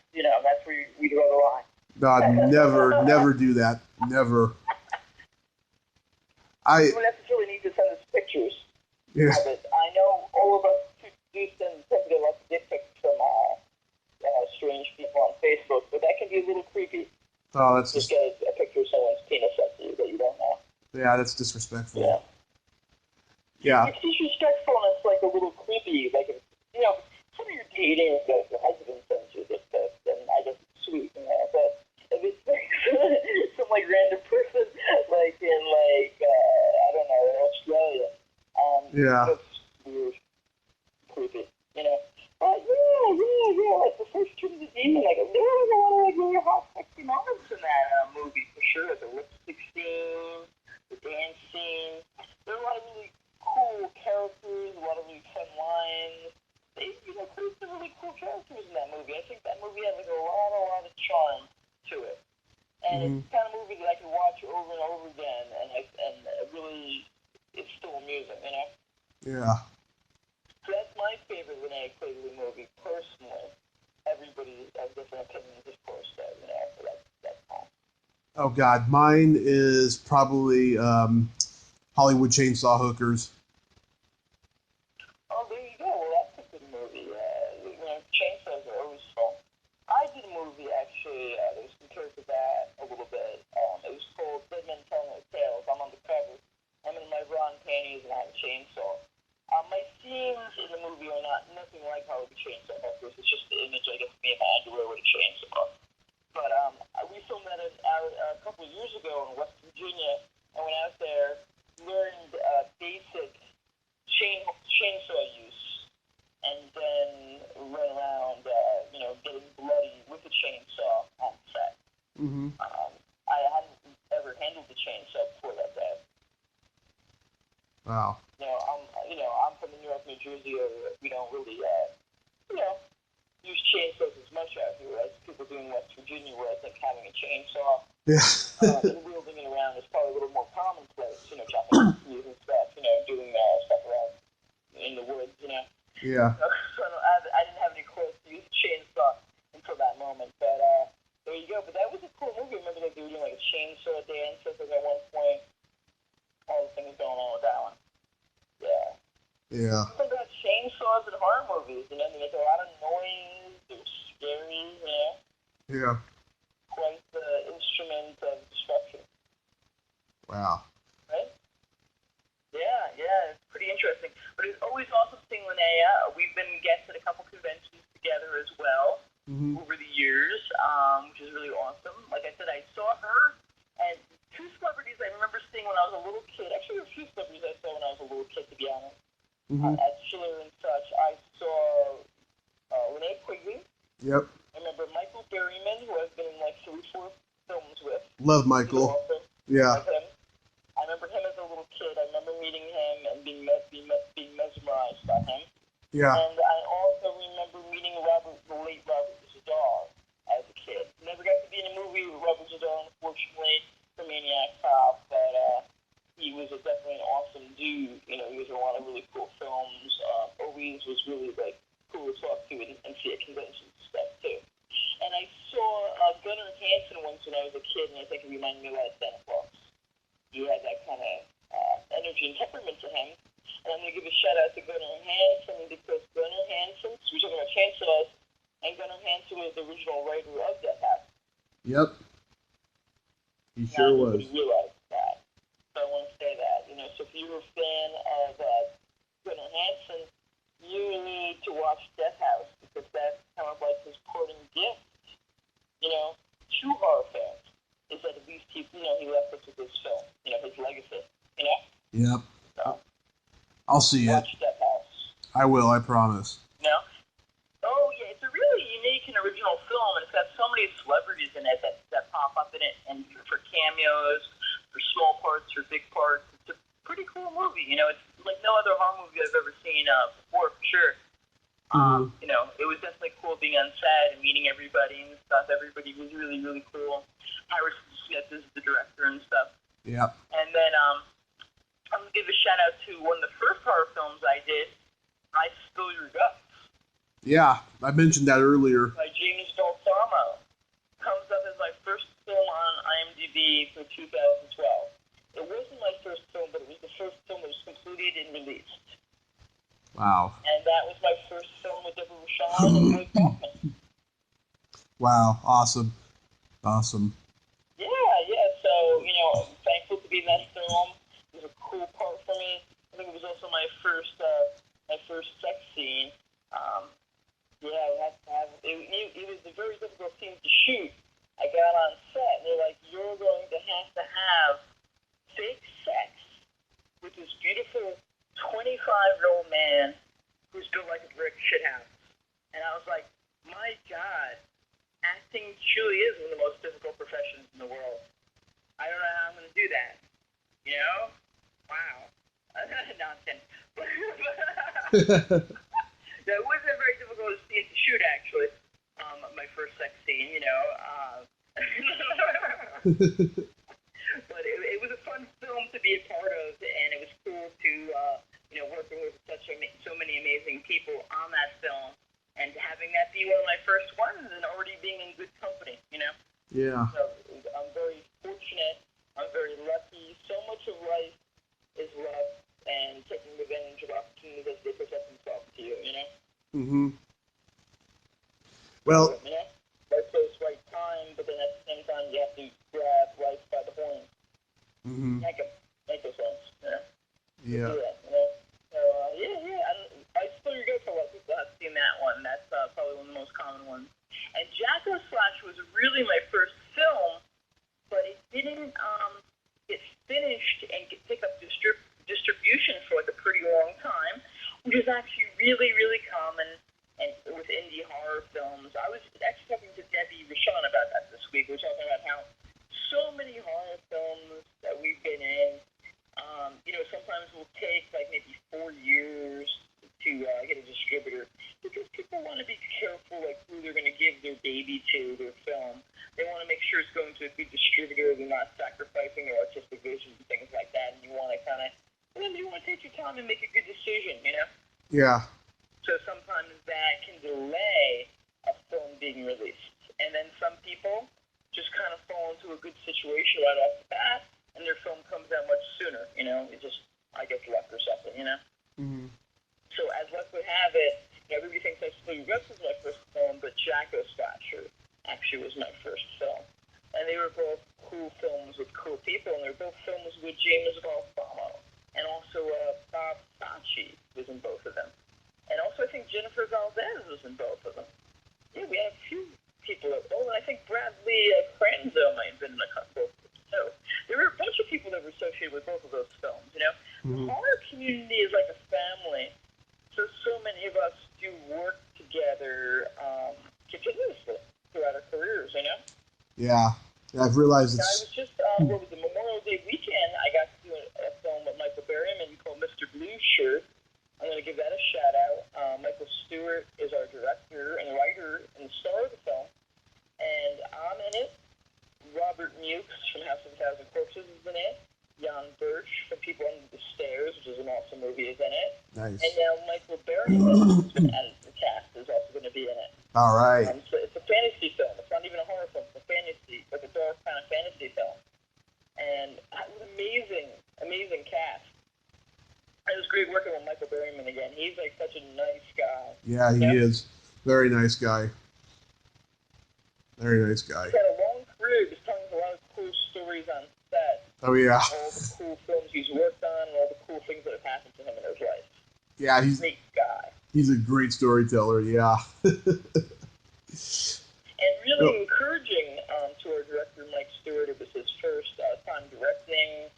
where we draw the line. No, never do that. Never. You don't necessarily need to send us pictures Yeah. of it. I know all of us who do tend to get lots of dick pics from strange people on Facebook, but that can be a little creepy. Oh, that's just get a picture of someone's penis sent to you that you don't know. Yeah, that's disrespectful. Yeah. Yeah. It's disrespectful and it's like a little creepy. Like, you know, some of your dating that your husband sends you this pic, then I guess it's sweet, you know. But if it's like some like random person, like in like I don't know, in Australia, Yeah. that's weird, creepy, you know. Yeah. Like the first two of the demon, like there was a lot of like really hot, sexy moments in that movie for sure. The lipstick scene, the dance scene. There were a lot of really cool characters, a lot of really fun lines. They, you know, created some really cool characters in that movie. I think that movie had like a lot of charm to it. And it's the kind of movie that I could watch over and over again, and really, it's still amusing, you know? Yeah. So that's my favorite Linnea Quigley movie, personally. Everybody has different opinions, of course, though, you know, so that's fine. Oh, God. Mine is probably Hollywood Chainsaw Hookers. Oh, there you go. Well, that's a good movie. You know, chainsaws are always fun. I did a movie, actually, that was compared to that a little bit. It was called Dead Men Tell No Tales. I'm on the cover. I'm in my bra and panties and I have a chainsaw. My scenes in the movie are nothing like Hollywood Chainsaw Hookers. It's just the image, I guess, of me in my underwear with a chainsaw. But we filmed that a couple of years ago in West Virginia. I went out there, learned basic chainsaw use, and then ran around, you know, getting bloody with a chainsaw on set. Mm-hmm. I hadn't ever handled the chainsaw before that day. Wow. I'm from the New York, New Jersey area. We don't really, use chainsaws as much out here as people do in West Virginia, where I think having a chainsaw and wielding it around is probably a little more commonplace. You know, chopping trees and stuff. You know, doing stuff around in the woods. You know. Yeah. So I didn't have any clothes to use a chainsaw until that moment. But there you go. But that was a cool movie. I remember they were doing like a chainsaw dance. I think at one point. All the things going on with that one. Yeah. Yeah. Something about chainsaws in horror movies, you know, they make a lot of noise, they're scary, you know. Yeah. Quite the instrument of destruction. Wow. Right? Yeah, it's pretty interesting. But it's always awesome seeing Linnea. We've been guests at a couple conventions together as well over the years, which is really awesome. Like I said, I saw her and two celebrities I remember seeing when I was a little kid. Actually, there were a few celebrities I saw when I was a little kid, to be honest. At Schiller and such, I saw Linnea Quigley. Yep. I remember Michael Berryman, who I've been in like 3-4 films with. Love Michael. Awesome. Yeah. Like him. I remember him as a little kid. I remember meeting him and being mesmerized by him. Yeah. And I also remember meeting the late Robert Zadar as a kid. Never got to be in a movie with Robert Zadar, unfortunately, for Maniac Cop, but he was definitely an awesome dude. You know, he was in a lot of really cool films. Always was really like cool to talk to and see at conventions and stuff too. And I saw Gunnar Hansen once when I was a kid, and I think it reminded me a lot of Santa Claus. He had that kind of energy and temperament to him. And I'm going to give a shout out to Gunnar Hansen because Gunnar Hansen, so we're talking about chainsaws, and Gunnar Hansen was the original writer of Death House. Yep. He sure was. Nobody realized that. So I want to say that. You know, so if you're a fan of Gunnar Hansen, you need to watch Death House because that's kind of like his parting gift, you know, to horror fans. Is that at least he left us with this film, you know, his legacy, you know? Yep. So, I'll see it. watch Death House. I will, I promise. You know? Oh, yeah, it's a really unique and original film, and it's got so many celebrities in it that pop up in it, and for cameos, for small parts, for big parts. It's a pretty cool movie, you know? It's like no other horror movie I've ever seen before, for sure. You know, it was definitely cool being on set and meeting everybody and stuff. Everybody was really, really cool. Harrison Smith is the director and stuff. Yep. And then I'm going to give a shout out to one of the first horror films I did, I Spill Your Guts. Yeah, I mentioned that earlier. By James Balsamo. Comes up as my first film on IMDb for 2012. It wasn't my first film, but it was the first film that was completed and released. Wow. And that was my first film with Deborah Rashawn and Lloyd Kaufman. Wow. Awesome. Awesome. Yeah. So, I'm thankful to be in that film. It was a cool part for me. I think it was also my first sex scene. I had to have it was a very difficult scene to shoot. I got on set and they're like, "You're going to have fake sex with this beautiful 25-year-old man who's built like a brick shithouse." And I was like, "My God, acting truly is one of the most difficult professions in the world. I don't know how I'm going to do that. Wow." No, I'm kidding. It wasn't a very difficult scene to shoot, actually. My first sex scene, But it was a fun film to be a part of, and it was cool to, working with so many amazing people on that film, and having that be one of my first ones, and already being in good company, Yeah. So I'm very fortunate. I'm very lucky. So much of life is love and taking advantage of opportunities as they present themselves to you, Mm-hmm. Well. Right place, right time, but then at the same time, you have to grab life by the horns. Mm-hmm. Make those ones, Yeah. Do that, So, I still regret for a lot of people have seen that one. That's probably one of the most common ones. And Jacko Slash was really my first film, but it didn't get finished and pick up distribution for like a pretty long time, which is actually really, really common. And with indie horror films, I was actually talking to Debbie Rashawn about that this week. We were talking about how so many horror films that we've been in, sometimes will take like maybe 4 years to get a distributor, because people want to be careful like who they're going to give their baby to, their film. They want to make sure it's going to a good distributor. They're not sacrificing their artistic vision and things like that. And you want to you want to take your time and make a good decision, Yeah. So sometimes that can delay a film being released. And then some people just kind of fall into a good situation right off the bat, and their film comes out much sooner, It just, I guess, luck or something, Mm-hmm. So as luck would have it, everybody thinks Splat was my first film, but Jacko Slasher actually was my first film. And they were both cool films with cool people, and they were both films with James Balsamo. And also Bob Sachi was in both of them. And also I think Jennifer Valdez was in both of them. Yeah, we had a few people. And I think Bradley Cranzo might have been in a couple. So there were a bunch of people that were associated with both of those films, Mm-hmm. The horror community is like a family. So many of us do work together continuously throughout our careers, Yeah. I've realized I it's. was just, what was the Memorial Day weekend, I got to do a film with Michael Berryman called Mr. Blue Shirt. I'm going to give that a shout out. Michael Stewart is our director and writer and star of the film. And I'm in it. Robert Mukes from House of a Thousand Corpses is in it. Jan Birch from People Under the Stairs, which is an awesome movie, is in it. Nice. And now Michael Berryman, who's been added to the cast, is also going to be in it. All right. So it's a fantasy film. It's not even a horror film. It's a fantasy, like a dark kind of fantasy film. And it was amazing, amazing cast. It was great working with Michael Berryman again. He's like such a nice guy. Yeah, he is. Very nice guy. Very nice guy. He's had a long career. He's telling us a lot of cool stories on set. Oh, yeah. All the cool films he's worked on and all the cool things that have happened to him in his life. Yeah, he's Great guy. He's a great storyteller, yeah. And really encouraging to our director, Mike Stewart. It was his first time directing.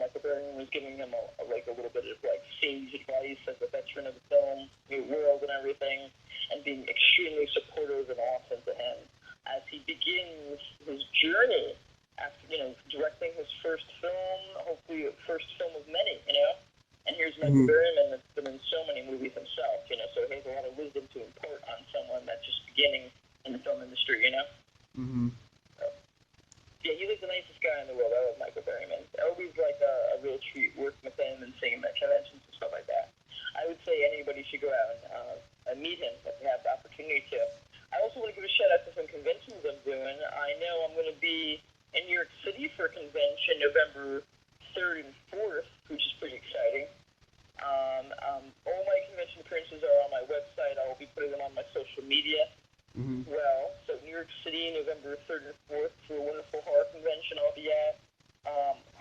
Michael Berryman was giving him a little bit of sage advice as a veteran of the film, new world and everything, and being extremely supportive and awesome to him as he begins his journey after directing his first film, hopefully first film of many, And here's Michael Berryman that's been in so many movies himself, so he has a lot of wisdom to impart on someone that's just beginning in the film industry, Mm-hmm. Yeah, he was the nicest guy in the world. I love Michael Berryman. Always a real treat working with him and seeing him at conventions and stuff like that. I would say anybody should go out and meet him if they have the opportunity to. I also want to give a shout out to some conventions I'm doing. I know I'm going to be in New York City for a convention November 3rd and 4th, which is pretty exciting. All my convention appearances are on my website. I will be putting them on my social media as well. So New York City, November 3rd and 4th, for a wonderful horror convention I'll be at.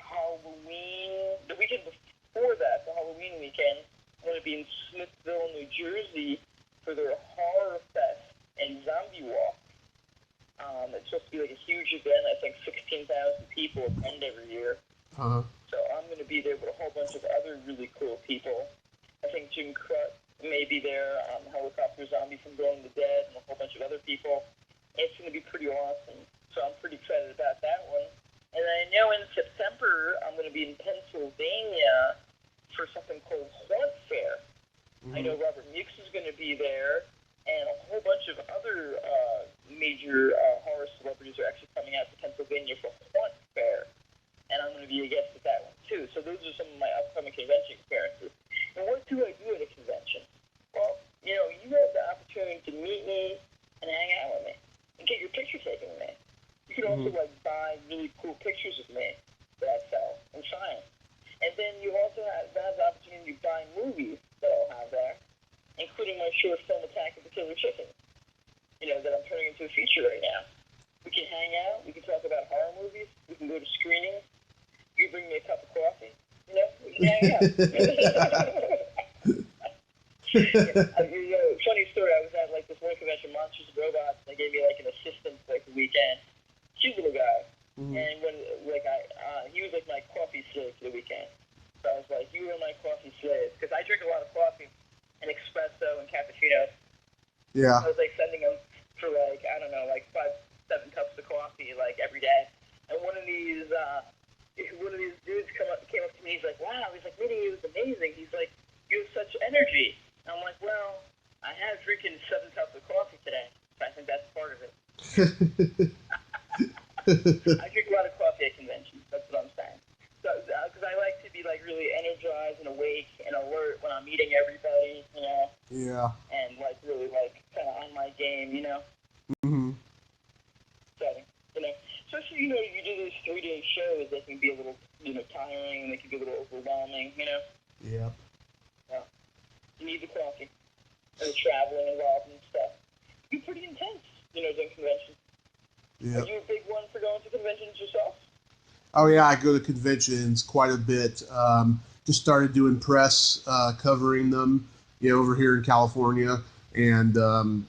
Halloween, the weekend before that, the Halloween weekend, I'm going to be in Smithville, New Jersey for their Horror Fest and Zombie Walk. It's supposed to be like a huge event. I think 16,000 people attend every year. So I'm going to be there with a whole bunch of other really cool people. I think Jim Crut may be there, Helicopter Zombie from Going the Dead, and a whole bunch of other people. It's going to be pretty awesome. So I'm pretty excited about that one. And I know in September I'm going to be in Pennsylvania for something called Haunt Fair. I know Robert Meeks is going to be there, and a whole bunch of other major horror celebrities are actually coming out to Pennsylvania for Haunt Fair. And I'm going to be a guest at that one, too. So those are some of my upcoming convention experiences. And what do I do at a convention? Well, you have the opportunity to meet me and hang out with me and get your picture taken with me. You can also, buy really cool pictures of me that I sell and sign. And then you also have the opportunity to buy movies that I'll have there, including my short film Attack of the Killer Chicken, that I'm turning into a feature right now. We can hang out. We can talk about horror movies. We can go to screenings. You can bring me a cup of coffee. We can hang out. Funny story. I was at this one convention, Monsters and Robots, and they gave me an assistant for the weekend. Cute little guy. And when he was my coffee slave for the weekend. So I was like, you are my coffee slave, because I drink a lot of coffee and espresso and cappuccinos. Yeah. I was sending him for 5-7 cups of coffee every day. And one of these dudes came up to me. He's like, wow. He's like, Minnie, it was amazing. He's like, you have such energy. And I'm like, well, I have drinking 7 cups of coffee today, so I think that's part of it. I drink a lot of coffee at conventions. That's what I'm saying. So, because I like to be really energized and awake and alert when I'm meeting everybody, Yeah. and really kind of on my game, Exciting, Especially you do these 3-day shows. They can be a little tiring, and they can be a little overwhelming, Yeah. Yeah. You need the coffee and the traveling involved and stuff. It'd be pretty intense, doing conventions. Yeah. Are you a big one for going to conventions yourself? Oh yeah, I go to conventions quite a bit. Just started doing press, covering them, over here in California, and I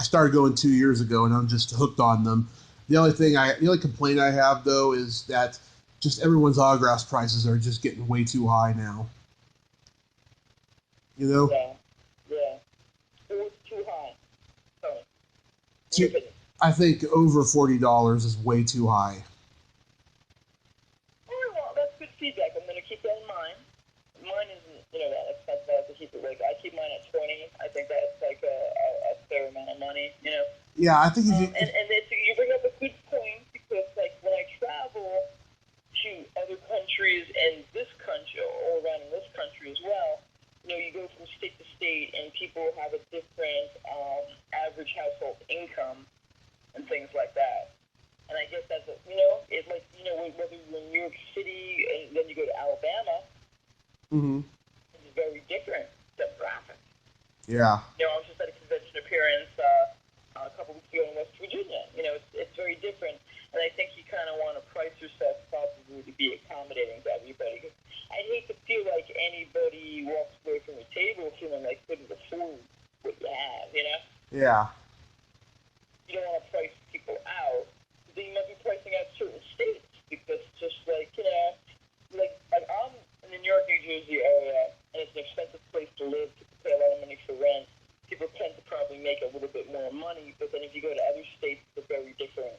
started going 2 years ago, and I'm just hooked on them. The only complaint I have though is that just everyone's autograph prices are just getting way too high now. Yeah. What's too high? I think over $40 is way too high. Oh, well, that's good feedback. I'm going to keep that in mind. Mine isn't, that expensive. I have to keep it I keep mine at $20. I think that's a fair amount of money, Yeah, I think and you bring up a good point, because when I travel to other countries and this country, all around in this country as well, you go from state to state, and people have a different average household income and things like that. And I guess that's whether you're in New York City and then you go to Alabama, it's a very different demographic. Yeah. I was just at a convention appearance a couple weeks ago in West Virginia. It's very different, and I think you kind of want to price yourself probably to be accommodating to everybody. Cause I'd hate to feel like anybody walks away from the table feeling like couldn't afford what you have, Yeah. You don't want to price people out. Then you might be pricing out certain states, because just I'm in the New York, New Jersey area, and it's an expensive place to live. People pay a lot of money for rent. People tend to probably make a little bit more money, but then if you go to other states, it's a very different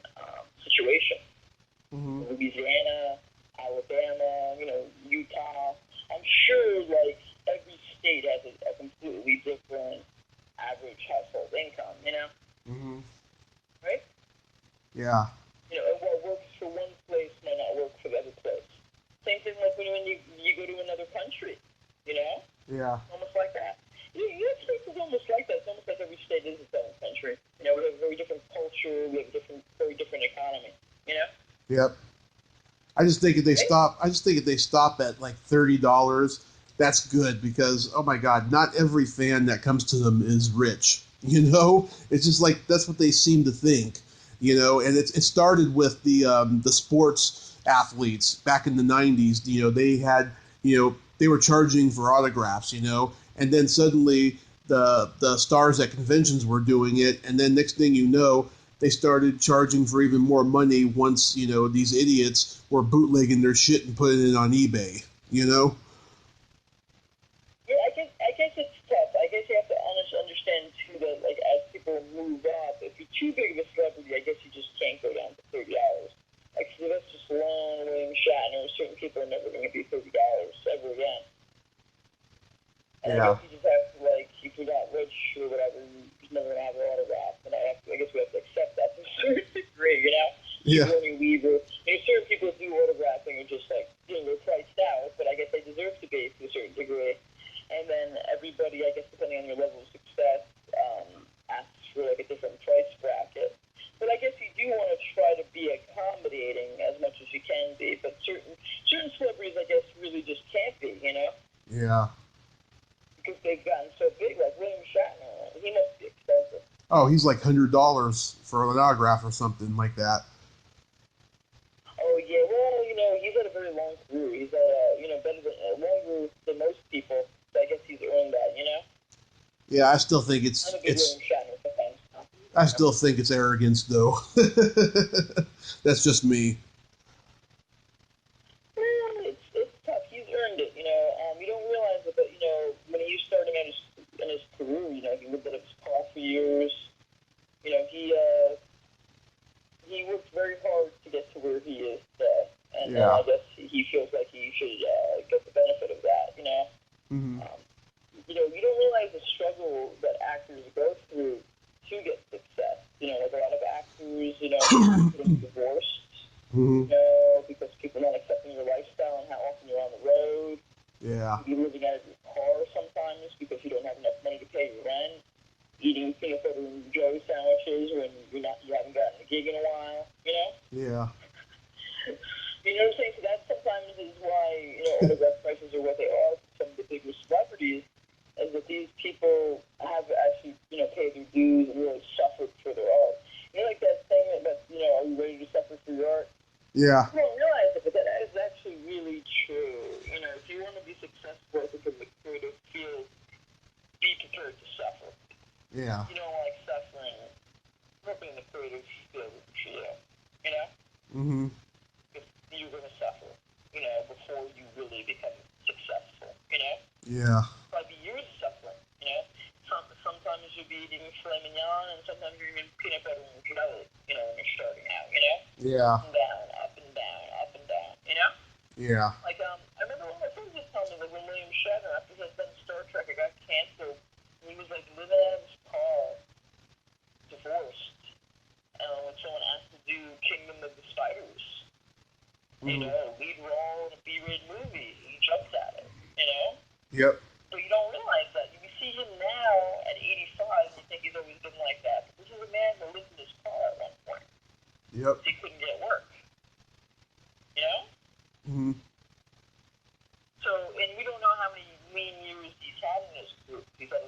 situation. Louisiana, Alabama, Utah. I'm sure every state has a completely different average household income, right? Yeah. And what works for one place might not work for the other place. Same thing when you go to another country, Yeah. Almost like that. United States is almost like that. It's almost like every state is its own country. We have a very different culture. We have a very different economy, Yep. I just think if they stop at $30, that's good because, oh my God, not every fan that comes to them is rich. It's just like that's what they seem to think. And it started with the sports athletes back in the '90s. They had they were charging for autographs. And then suddenly the stars at conventions were doing it, and then next thing you know, they started charging for even more money once these idiots were bootlegging their shit and putting it on eBay. Yeah, I guess it's tough. I guess you have to understand too that like as people move up, if you're too big of a celebrity, I guess you just can't go down to $30. Like Sylvester Stallone, William Shatner, certain people are never going to be $30 ever again. And I Yeah. guess you just have to like if you're not rich or whatever, you're never going to have an autograph. And I guess we have to accept that to a certain degree, Yeah. Sigourney Weaver. Certain people do autographing are just like they're priced out, but I guess they deserve to be to a certain degree. And then everybody, I guess, depending on your level of success, asks for like a different price bracket. But I guess you do want to try to be accommodating as much as you can be. But certain celebrities, I guess, really just can't be, Yeah. because they've gotten so big. Like William Shatner, he must be expensive. Oh, he's like $100 for an autograph or something like that. Oh yeah, well, he's had a very long career. He's had better than longer than most people. So I guess he's earned that, Yeah, I still think I'm a big William Shatner fan. I still think it's arrogance, though. That's just me. Well, it's tough. He's earned it, You don't realize it, but when he was starting out in his career, he lived out of his car for years. He worked very hard to get to where he is today, and Yeah. I guess he feels like he should get the benefit of that, Mm-hmm. You don't realize the struggle that actors go through to get success. Like a lot of actors, getting divorced, Mm-hmm. because people are not accepting your lifestyle and how often you're on the road. Yeah. You're living out of your car sometimes because you don't have enough money to pay your rent. Eating peanut butter and Joe sandwiches when you haven't gotten a gig in a while. Yeah. You know what I'm saying? So that sometimes is why autograph prices are what they are for some of the bigger celebrities, is that these people have actually paid their dues and really suffered for their art. Like that thing about are you ready to suffer for your art? Yeah. You don't realize it, but that is actually really true. If you want to be successful, I think in the creative field, be prepared to suffer. Yeah. You don't like suffering. Working in the creative field for you, Mm-hmm. you're going to suffer, before you really become successful, Yeah. Probably years of suffering, Sometimes you'll be eating filet mignon, and sometimes you're eating peanut butter and jelly, when you're starting out, Yeah. Up and down, up and down, up and down, Yeah. Like, I remember one of my friends just told me that when William Shatner, after he had done Star Trek, it got canceled, he was, like, living out of his car, divorced, when someone asked to do Kingdom of the Spiders, Mm-hmm. lead role in a B-rated movie. He jumped at it, Yep. So you don't realize that. You see him now at 85, and you think he's always been like that. But this is a man that lived in his car at one point. Yep. He couldn't get work, Mm-hmm. So, and we don't know how many lean years he's had in this group. He's had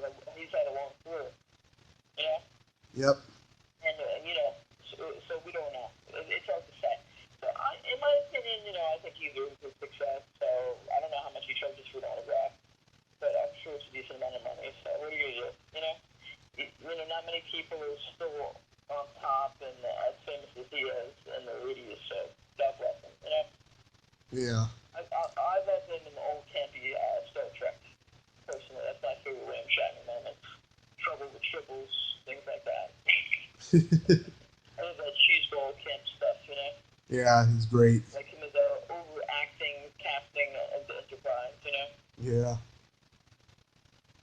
a long career, Yep. And so we don't know. It's hard to say. So, in my opinion, I think he's earned his success. So, I don't know how much he charges for an autograph, but I'm sure it's a decent amount of money. So, what are you gonna do? Not many people are still on top and as famous as he is in the 80s. So, God bless him. Yeah. I love him in the old campy Star Trek. Personally, that's my favorite William Shatner moment. Trouble with triples, things like that. I love that cheeseball camp stuff, Yeah, he's great. Like him as a overacting casting of the Enterprise, Yeah.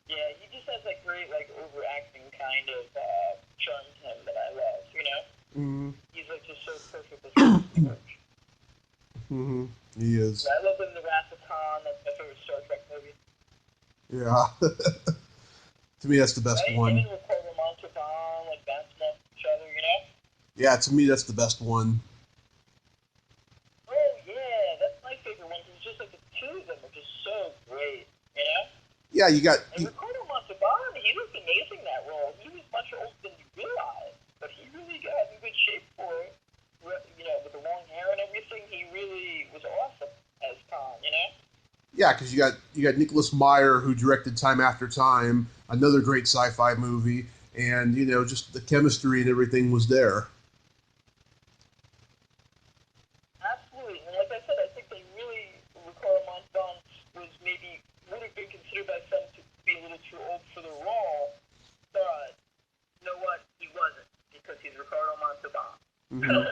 Yeah, he just has that great, like, overacting kind of charm to him that I love, Mm-hmm. He's, like, just so perfect with his work. Mm-hmm. He is. I love him in The Wrath of Khan. That's my favorite Star Trek movie. Yeah. To me, that's the best one. Him and Ricardo Montalban, like, bouncing off each other, Yeah, to me, that's the best one. Oh, yeah, that's my favorite one. It's just, like, the two of them are just so great, Yeah, you got... And Ricardo Montalban, he looked amazing in that role. He was much older than you realized, but he really got in good shape for it. You know, with the long hair and everything, he really was awesome as Khan, you know? Yeah, because you got Nicholas Meyer, who directed Time After Time, another great sci-fi movie, and, you know, just the chemistry and everything was there. Absolutely. And like I said, I think Ricardo Montalban would have been considered by some to be a little too old for the role, but you know what? He wasn't, because he's Ricardo Montalban. Mm-hmm.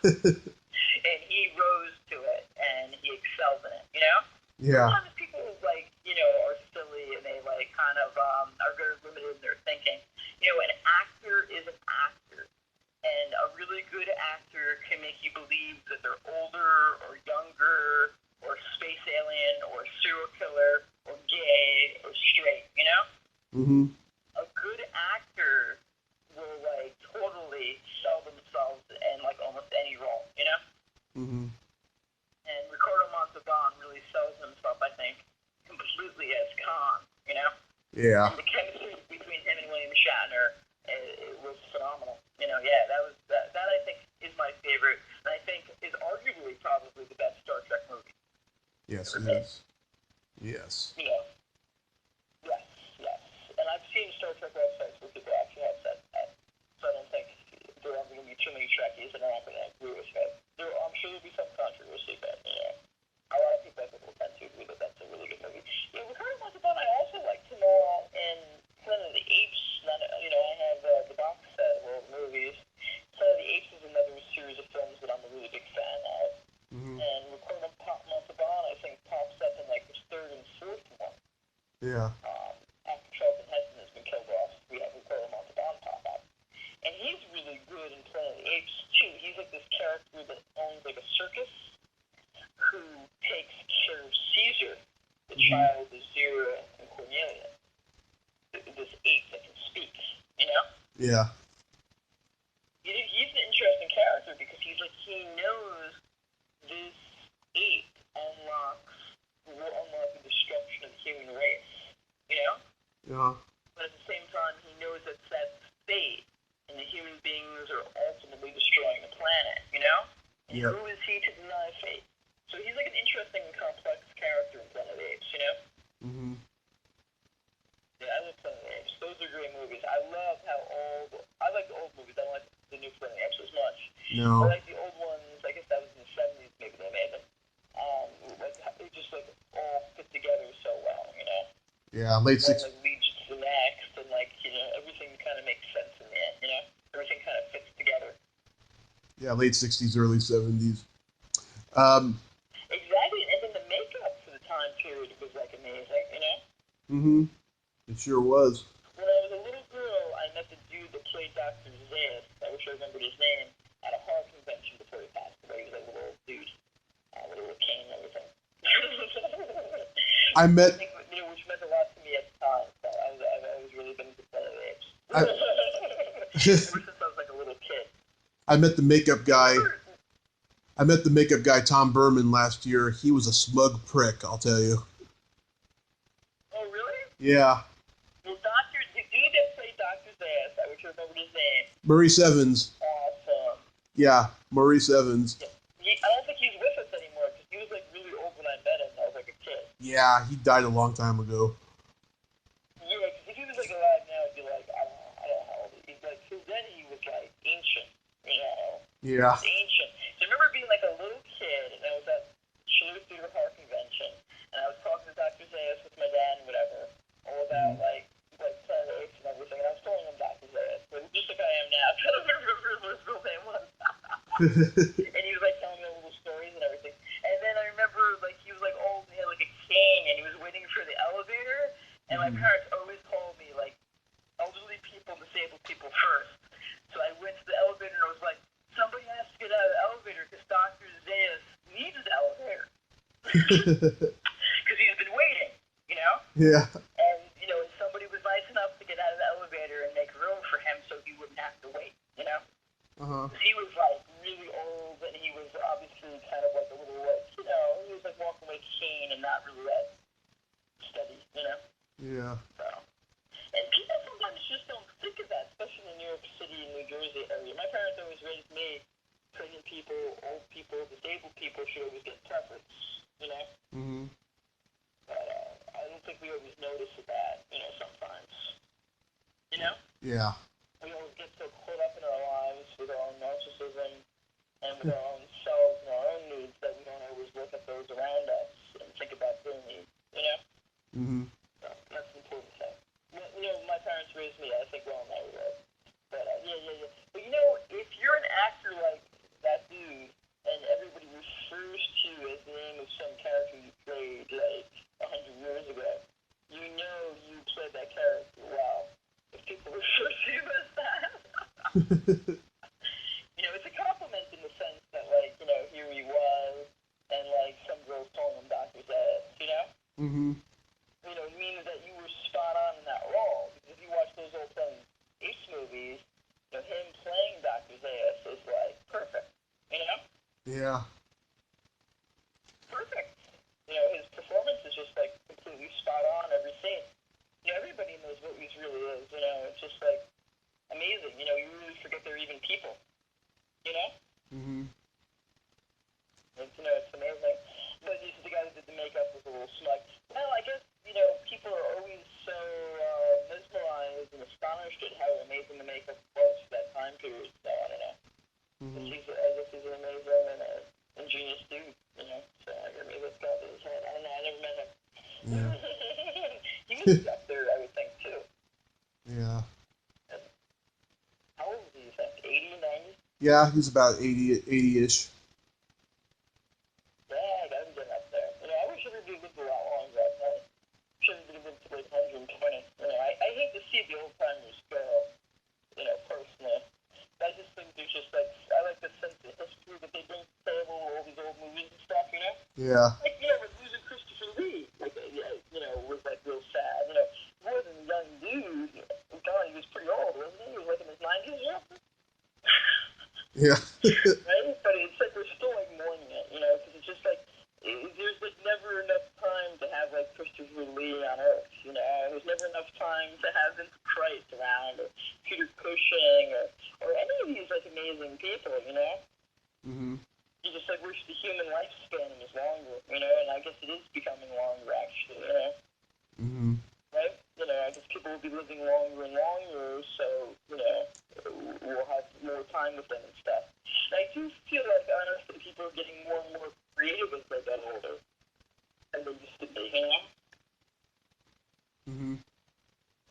And he rose to it, and he excelled in it, you know? Yeah. Sometimes people, like, you know, are silly, and they, like, kind of are very limited in their thinking. You know, an actor is an actor, and a really good actor can make you believe that they're older, or younger, or space alien, or serial killer, or gay, or straight, you know? Mm-hmm. A good actor will, like, totally sell themselves in, like, almost any role, you know? Mm-hmm. And Ricardo Montalban really sells himself, I think, completely as Khan, you know? Yeah. And the chemistry between him and William Shatner, it was phenomenal. You know, yeah, that I think is my favorite, and I think is arguably probably the best Star Trek movie. Yes, it is. Yes. You know, yes. And I've seen Star Trek websites where people actually have said that. So I don't think there are going to be too many Trekkies that are not going to agree with it. I'm sure there'll be some controversy, but, you know, a lot of people I think will tend to agree that that's a really good movie. Yeah, Ricardo Montalban, I also like him in Planet of the Apes. You know, I have the box set of old movies. Planet of the Apes is another series of films that I'm a really big fan of. Mm-hmm. And Ricardo Montalban, I think, pops up in like his third and fourth one. Yeah. After Charlton Heston has been killed off, we have Ricardo Montalban pop up. And he's really good in Planet of the Apes, too. He's like this character that owns like a circus who takes care of Caesar, the child of Zira and Cornelia. This ape that can speak, you know? Yeah. He's an interesting character because he knows this ape will unlock the destruction of the human race, you know? Yeah. But at the same time, he knows that that's fate, and the human beings are ultimately destroying the planet, you know? And Yep. who is he to deny fate? So he's like an interesting and complex character in Planet of the Apes, you know? Mm-hmm. Yeah, I love Planet of the Apes. Those are great movies. I love how I like the old movies. I don't like the new Planet of the Apes as much. No. I like the old ones. I guess that was in the 70s, maybe they made them. Like, they just, like, all fit together so well, you know? Yeah, late One, 60s. like, leads to the next, and, like, you know, everything kind of makes sense in the end, you know? Everything kind of fits together. Yeah, late 60s, early 70s. Exactly, and then the makeup for the time period was, like, amazing, you know? Mm-hmm. It sure was. When I was a little girl, I met the dude that played Dr. Zayas. I wish I remembered his name, at a horror convention before he passed away. He was like a little old dude, with a little cane and everything. I met... Which meant a lot to me at the time. So I was really been into Planet of the Apes. Ever since I was like a little kid. I met the makeup guy. Tom Berman, last year. He was a smug prick, I'll tell you. Oh, really? Yeah. Well, the dude that played Dr. Zayas, I wish I remembered his name. Maurice Evans. Awesome. Yeah, Maurice Evans. Yeah. I don't think he's with us anymore because he was like really old when I met him. I was like a kid. Yeah, he died a long time ago. Yeah, because if he was like alive now, I'd be like, I don't know how old he's like. Because then he was like ancient, you know. Yeah. He was ancient. So I remember being like a little kid, and I was at Chilliwack Theater Horror Convention, and I was talking to Dr. Zayas with my dad and whatever, all about like Planet of the Apes and everything, and I was telling him Dr. Zayas, but just like I am now, I don't remember what his real name was. And he was like telling me all little stories and everything. And then I remember like he was like old and he had like a cane and he was waiting for the elevator. And my parents always called me like elderly people and disabled people first. So I went to the elevator and I was like, somebody has to get out of the elevator because Dr. Zayas needs the elevator. Because he's been waiting, you know? Yeah. And, you know, somebody was nice enough to get out of the elevator and make room for him so he wouldn't have to wait, you know? Uh-huh. He was like really old, and he was obviously kind of like a little, like, you know, he was like walking with a cane and not really that steady, you know. Yeah. So, and people sometimes just don't think of that, especially in the New York City and New Jersey area. My parents always raised me, pregnant people, old people, disabled people should always get preference, you know? Mm-hmm. But I don't think we always notice that, you know, sometimes. You know? Yeah. We always get so caught up in our lives with our own narcissism and with our own selves and our own needs that we don't always look at those around us and think about their needs, you know? Mm-hmm. So that's an important thing. You know, my parents raised me, I think, well in that regard. But, yeah. But, you know, if you're an actor like that dude and everybody refers to you as the name of some character you played, like, 100 years ago, you know you played that character well. If people refer to you as that. You know, it's a compliment in the sense that, like, you know, here he was, and, like, some girls calling him Dr. Zed, you know? Mm-hmm. You know, it means that you were spot on in that role. Because if you watch those old Ace movies, you know, him playing Dr. Zayas is, like, perfect, you know? Yeah. Perfect. You know, his performance is just, like, completely spot on every scene. You know, everybody in those movies really is, you know, it's just, like, amazing. You know, you really forget they're even people, you know? Mm-hmm. It's, you know, it's amazing. But the guy that did the makeup was a little smug. Well, I guess, you know, people are always so mesmerized and astonished at how amazing the makeup was for that time period. So, I don't know. Mm-hmm. I guess he's an amazing and ingenious dude, you know? So, I guess maybe it's got in his head. I don't know. I never met him. Yeah. He was up there, I would think, too. Yeah. How old do you think? 80, 90? Yeah, he's about 80-ish. Yeah, I gotta be getting up there. You know, I wish everybody lived a lot longer. I should have lived to like 120. You know, I hate to see the old timers go, you know, personally. I just think there's just like, I like the sense of history that they bring to the table, all these old movies and stuff, you know? Yeah. Like, you know, like losing Christopher Lee, like, you know, was like real sad. You know, he wasn't a young dude. God, he was pretty old, wasn't he? He was like in his 90s or something. Yeah. Right? But it's like we're still like mourning it, you know, because it's just like there's like never enough time to have like Christopher Lee on Earth, you know. There's never enough time to have Vincent Price around or Peter Cushing or any of these like amazing people, you know. Mm-hmm. You just like wish the human lifespan was longer, you know, and I guess it is becoming longer actually, you know. Mm-hmm. Right? You know, I guess people will be living longer and longer, so, you know, we'll have more time with them and stuff. And I do feel like, honestly, people are getting more and more creative as they get older than they used to be, you know? Mm-hmm.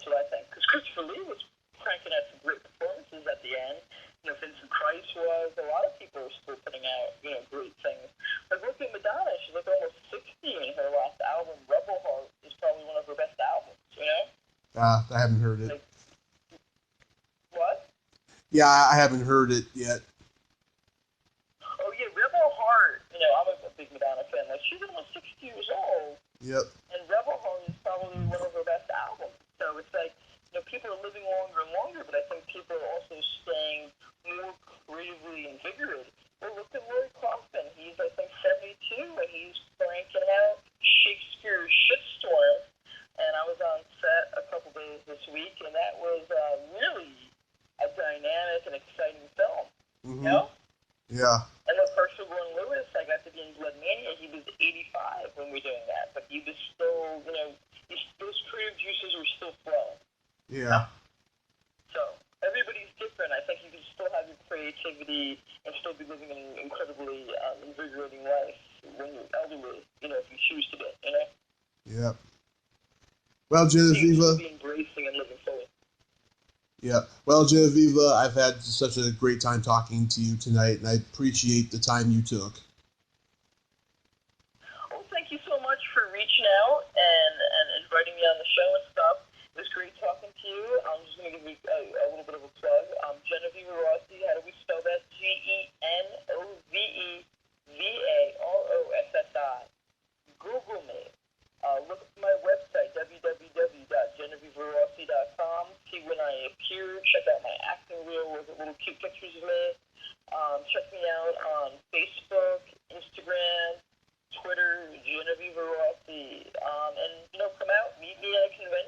So I think, because Christopher Lee was cranking out some great performances at the end. You know, Vincent Price was. A lot of people are still putting out, you know, great things. Like, look at Madonna. She's like almost 60, and her last album, Rebel Heart, is probably one of her best albums, you know? I haven't heard it. Like, what? Yeah, I haven't heard it yet. Oh yeah, Rebel Heart. You know, I'm a big Madonna fan. Like she's almost 60 years old, Yep. and Rebel Heart is probably one of her best albums. So it's like, you know, people are living longer and longer, but I think people are also staying more creatively invigorated. Well, look at Roy Kaufman. He's I think 72, and he's cranking out Shakespeare's Shitstorm. And I was on set a couple days this week, and that was really a dynamic and exciting film. Mm-hmm. You know? Yeah. And look, Herschel Gordon Lewis, I got to be in Blood Mania. He was 85 when we were doing that, but he was still, you know, those creative juices were still flowing. Yeah. So everybody's different. I think you can still have your creativity and still be living an incredibly invigorating life when you're elderly, you know, if you choose to be, you know? Yep. Well, Genoveva. Be embracing and living fully. Yeah. Well, Genoveva, I've had such a great time talking to you tonight, and I appreciate the time you took. Well, thank you so much for reaching out and inviting me on the show and stuff. It was great talking to you. I'm just going to give you a little bit of a plug. Genoveva Rossi. How do we spell that? Genovevarossi. Google me. Look at my website, www.genovevarossi.com. See when I appear. Check out my acting reel with little cute pictures of me. Check me out on Facebook, Instagram, Twitter, Genoveva Rossi. And, you know, come out, meet me at a convention.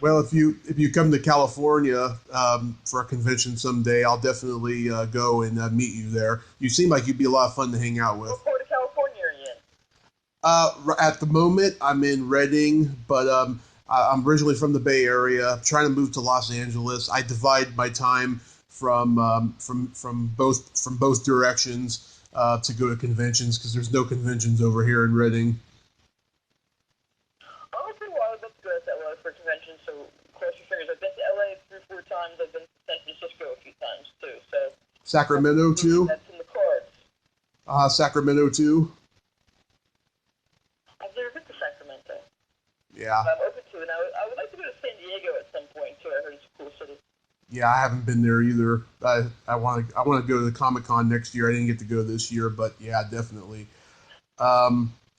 Well, if you come to California for a convention someday, I'll definitely go and meet you there. You seem like you'd be a lot of fun to hang out with. What part of California are you in? At the moment, I'm in Redding, but I'm originally from the Bay Area. I'm trying to move to Los Angeles. I divide my time from both directions to go to conventions because there's no conventions over here in Redding. Honestly, well, I'd love to go to LA for a convention, so cross your fingers. I've been to LA 3 or 4 times. I've been to San Francisco a few times too. So Sacramento too. That's in the cards. Sacramento too. I've never been to Sacramento. Yeah. But I'm open to it. I would like to go to San Diego at some point too. I heard it's a cool city. Yeah, I haven't been there either. I want to go to the Comic-Con next year. I didn't get to go this year, but yeah, definitely.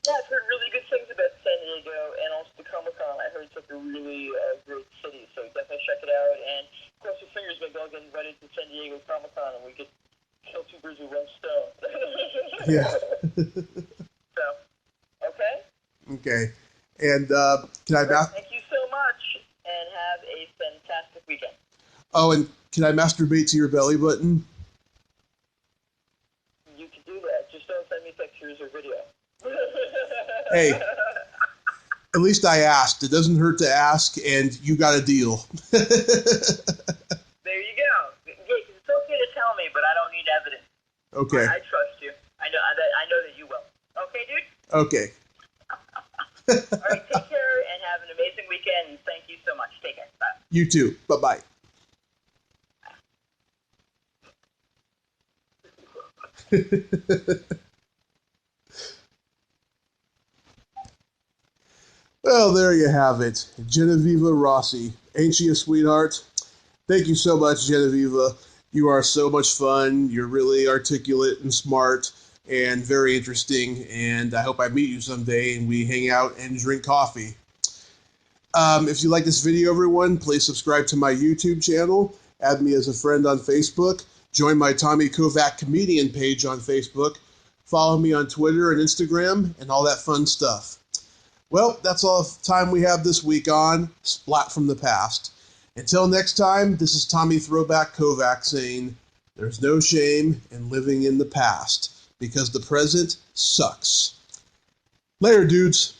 Yeah, I've heard really good things about San Diego and also the Comic-Con. I heard it's like a really great city, so definitely check it out. And cross your fingers, maybe I'll get invited to San Diego Comic-Con and we could kill 2 birds with 1 stone. Yeah. So, okay? Okay. And can I... Thank you so much, and have a fantastic weekend. Oh, and can I masturbate to your belly button? You can do that. Just don't send me pictures or video. Hey, at least I asked. It doesn't hurt to ask, and you got a deal. There you go. Yeah, 'cause it's okay to tell me, but I don't need evidence. Okay. I trust you. I know that you will. Okay, dude? Okay. All right, take care and have an amazing weekend. And thank you so much. Take care. Bye. You too. Bye-bye. Well, there you have it. Genoveva Rossi. Ain't she a sweetheart? Thank you so much, Genoveva. You are so much fun. You're really articulate and smart and very interesting. And I hope I meet you someday and we hang out and drink coffee. If you like this video, everyone, please subscribe to my YouTube channel. Add me as a friend on Facebook. Join my Tommy Kovac comedian page on Facebook. Follow me on Twitter and Instagram and all that fun stuff. Well, that's all the time we have this week on Splat from the Past. Until next time, this is Tommy Throwback Kovac saying, there's no shame in living in the past because the present sucks. Later, dudes.